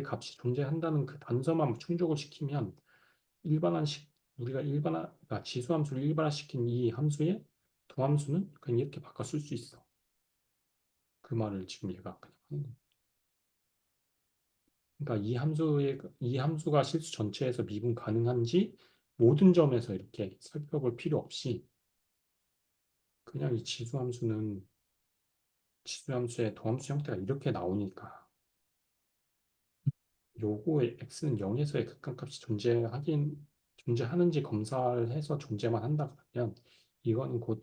값이 존재한다는 그 단서만 충족을 시키면 일반화식 우리가 그러니까 지수함수를 일반화시킨 이 함수의 도함수는 그냥 이렇게 바꿔 쓸 수 있어. 그 말을 지금 얘가 그냥 하는 거야. 그러니까 이 함수가 실수 전체에서 미분 가능한지 모든 점에서 이렇게 살펴볼 필요 없이 그냥 이 지수함수의 도함수 형태가 이렇게 나오니까 요거의 x는 0에서의 극한값이 존재하는지 검사를 해서 존재만 한다 그러면 이거는 곧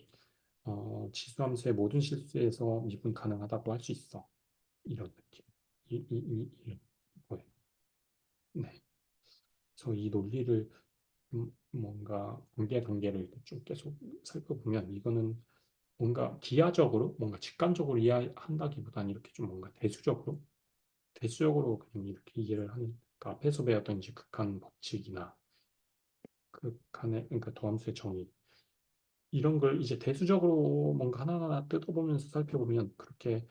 지수함수의 모든 실수에서 미분 가능하다고 할 수 있어. 이런 느낌. 이런 거예요. 네. 그래서 이 논리를 뭔가 단계를 이렇게 쭉 계속 살펴보면 이거는 뭔가 기하적으로 뭔가 직관적으로 이해한다기보다는 이렇게 좀 뭔가 대수적으로 그냥 이렇게 이해를 하는 그러니까 앞에서 배웠던 이제 극한 법칙이나 극한의 그러니까 도함수의 정의 이런 걸 이제 대수적으로 뭔가 하나하나 뜯어보면서 살펴보면 그렇게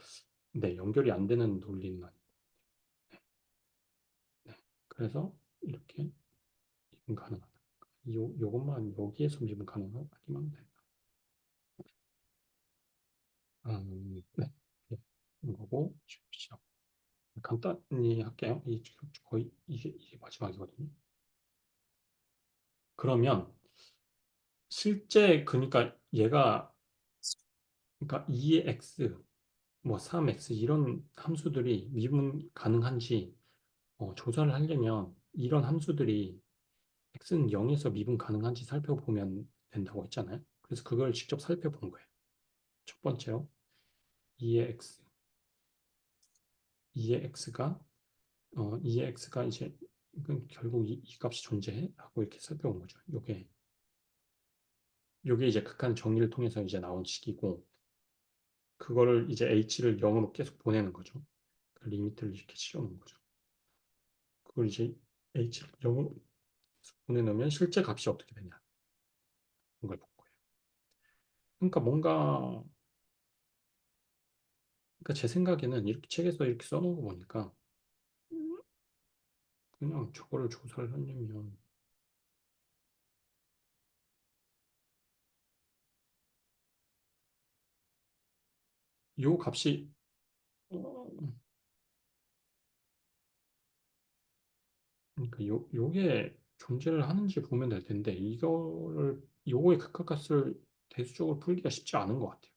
네, 연결이 안 되는 논리는 아니에요. 네. 그래서 이렇게 미분 가능하다. 요것만 여기에서 미분 가능하기만 하면 된다. 네. 네. 이런 거고 시작. 간단히 할게요. 거의 이게 마지막이거든요. 그러면 실제 그러니까 얘가 그러니까 2x 뭐 3x 이런 함수들이 미분 가능한지 조사를 하려면 이런 함수들이 x는 0에서 미분 가능한지 살펴보면 된다고 했잖아요. 그래서 그걸 직접 살펴본 거예요. 첫 번째로 2의 x, 2의 x가 이제 이건 결국 이 값이 존재해?라고 이렇게 살펴본 거죠. 요게 이제 극한 정의를 통해서 이제 나온 식이고 그거를 이제 h를 0으로 계속 보내는 거죠. 그 리미트를 이렇게 씌워놓은 거죠. 그걸 이제 h를 0으로 보내놓으면 실제 값이 어떻게 되냐 그걸 본 거예요. 그러니까 그러니까 제 생각에는 이렇게 책에서 이렇게 써놓은 거 보니까 그냥 저거를 조사를 하려면 요 값이 어, 그러니까 요게 존재를 하는지 보면 될 텐데 요거의 극한값을 대수적으로 풀기가 쉽지 않은 것 같아요.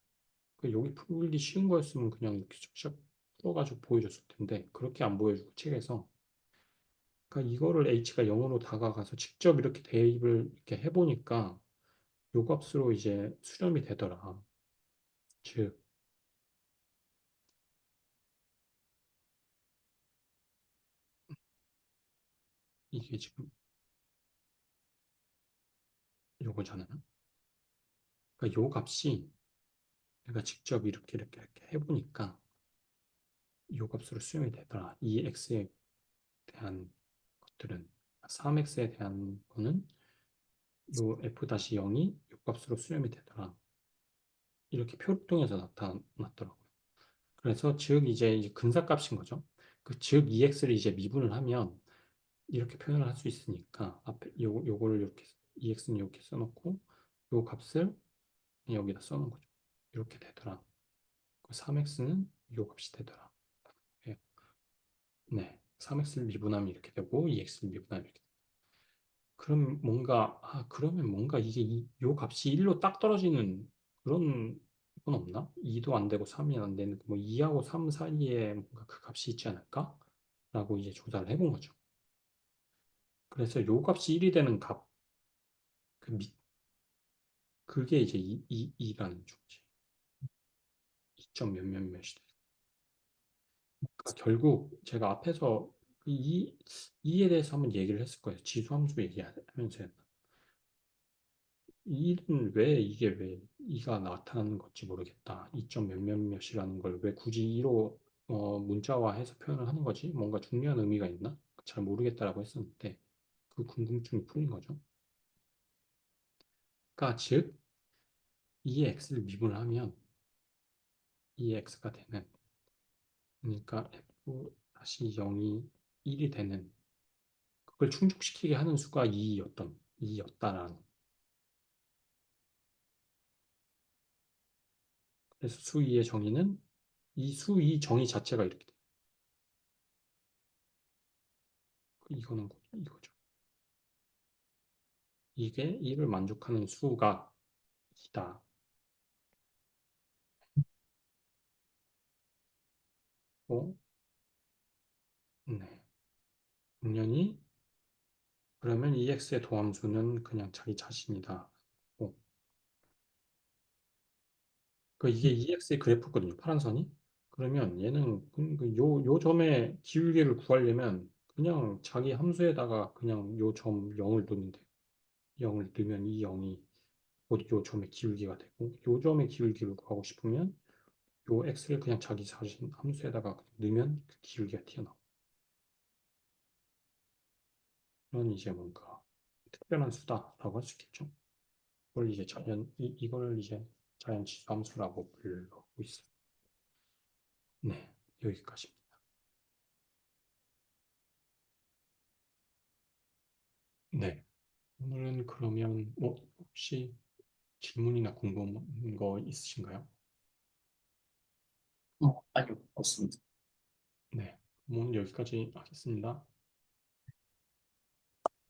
여기 풀기 쉬운 거였으면 그냥 이렇게 쫙쫙 풀어가지고 보여줬을 텐데 그렇게 안 보여주고 책에서 그러니까 이거를 h가 0으로 다가가서 직접 이렇게 대입을 이렇게 해보니까 요 값으로 이제 수렴이 되더라. 즉 이게 지금 요거잖아요. 그러니까 요 값이 내가 직접 이렇게 해보니까 요 값으로 수렴이 되더라. 이 x에 대한 것들은 3x에 대한 거는 요 f-0이 요 값으로 수렴이 되더라. 이렇게 표를 통해서 나타났더라고요. 그래서 즉 이제 근사값인 거죠. 그 즉 EX를 이제 미분을 하면 이렇게 표현을 할 수 있으니까 앞에 요거를 이렇게 EX는 이렇게 써놓고 요 값을 여기다 써놓은 거죠. 이렇게 되더라. 3x는 요 값이 되더라. 네, 네. 3x를 미분하면 이렇게 되고 2x를 미분하면 이렇게. 그럼 뭔가 그러면 뭔가 이게 요 값이 1로 딱 떨어지는 그런 건 없나? 2도 안 되고 3이 안 되는 뭐 2하고 3 사이에 뭔가 그 값이 있지 않을까? 라고 이제 조사를 해본 거죠. 그래서 요 값이 1이 되는 값, 그 그게 이제 2라는 존재. 2점 몇몇몇이 돼. 그러니까 결국 제가 앞에서 이에 대해서 한번 얘기를 했을 거예요. 지수함수 얘기하면서. 일은 왜 이게 왜 이가 나타나는 건지 모르겠다. 2점 몇몇몇이라는 걸 왜 굳이 이로 문자화해서 표현을 하는 거지? 뭔가 중요한 의미가 있나? 잘 모르겠다라고 했었는데 그 궁금증이 풀린 거죠. 그러니까 즉 2의 x를 미분을 하면 2의 x가 되는 그러니까 f-0이 1이 되는 그걸 충족시키게 하는 수가 2였다라는 그래서 수 2의 정의는 이 수 2 정의 자체가 이렇게 돼요. 이거는 이거죠. 이게 1을 만족하는 수가 2다. 고, 네. 당연히 그러면 EX의 도함수는 그냥 자기 자신이다. 고. 그 이게 EX의 그래프거든요. 파란 선이. 그러면 얘는 요 점의 기울기를 구하려면 그냥 자기 함수에다가 그냥 요 점 0을 놓으면 돼요. 0을 넣으면 이 0이 곧 요 점의 기울기가 되고 요 점의 기울기를 구하고 싶으면 요 x를 그냥 자기 자신 함수에다가 넣으면 그 기울기가 튀어나와. 이런 이제 뭔가 특별한 수다라고 할 수 있겠죠. 이걸 이제 이걸 이제 자연 지수함수라고 부르고 있어요. 네, 여기까지입니다. 네, 오늘은 그러면 혹시 질문이나 궁금한 거 있으신가요? 아니요, 없습니다. 네, 오늘 여기까지 하겠습니다.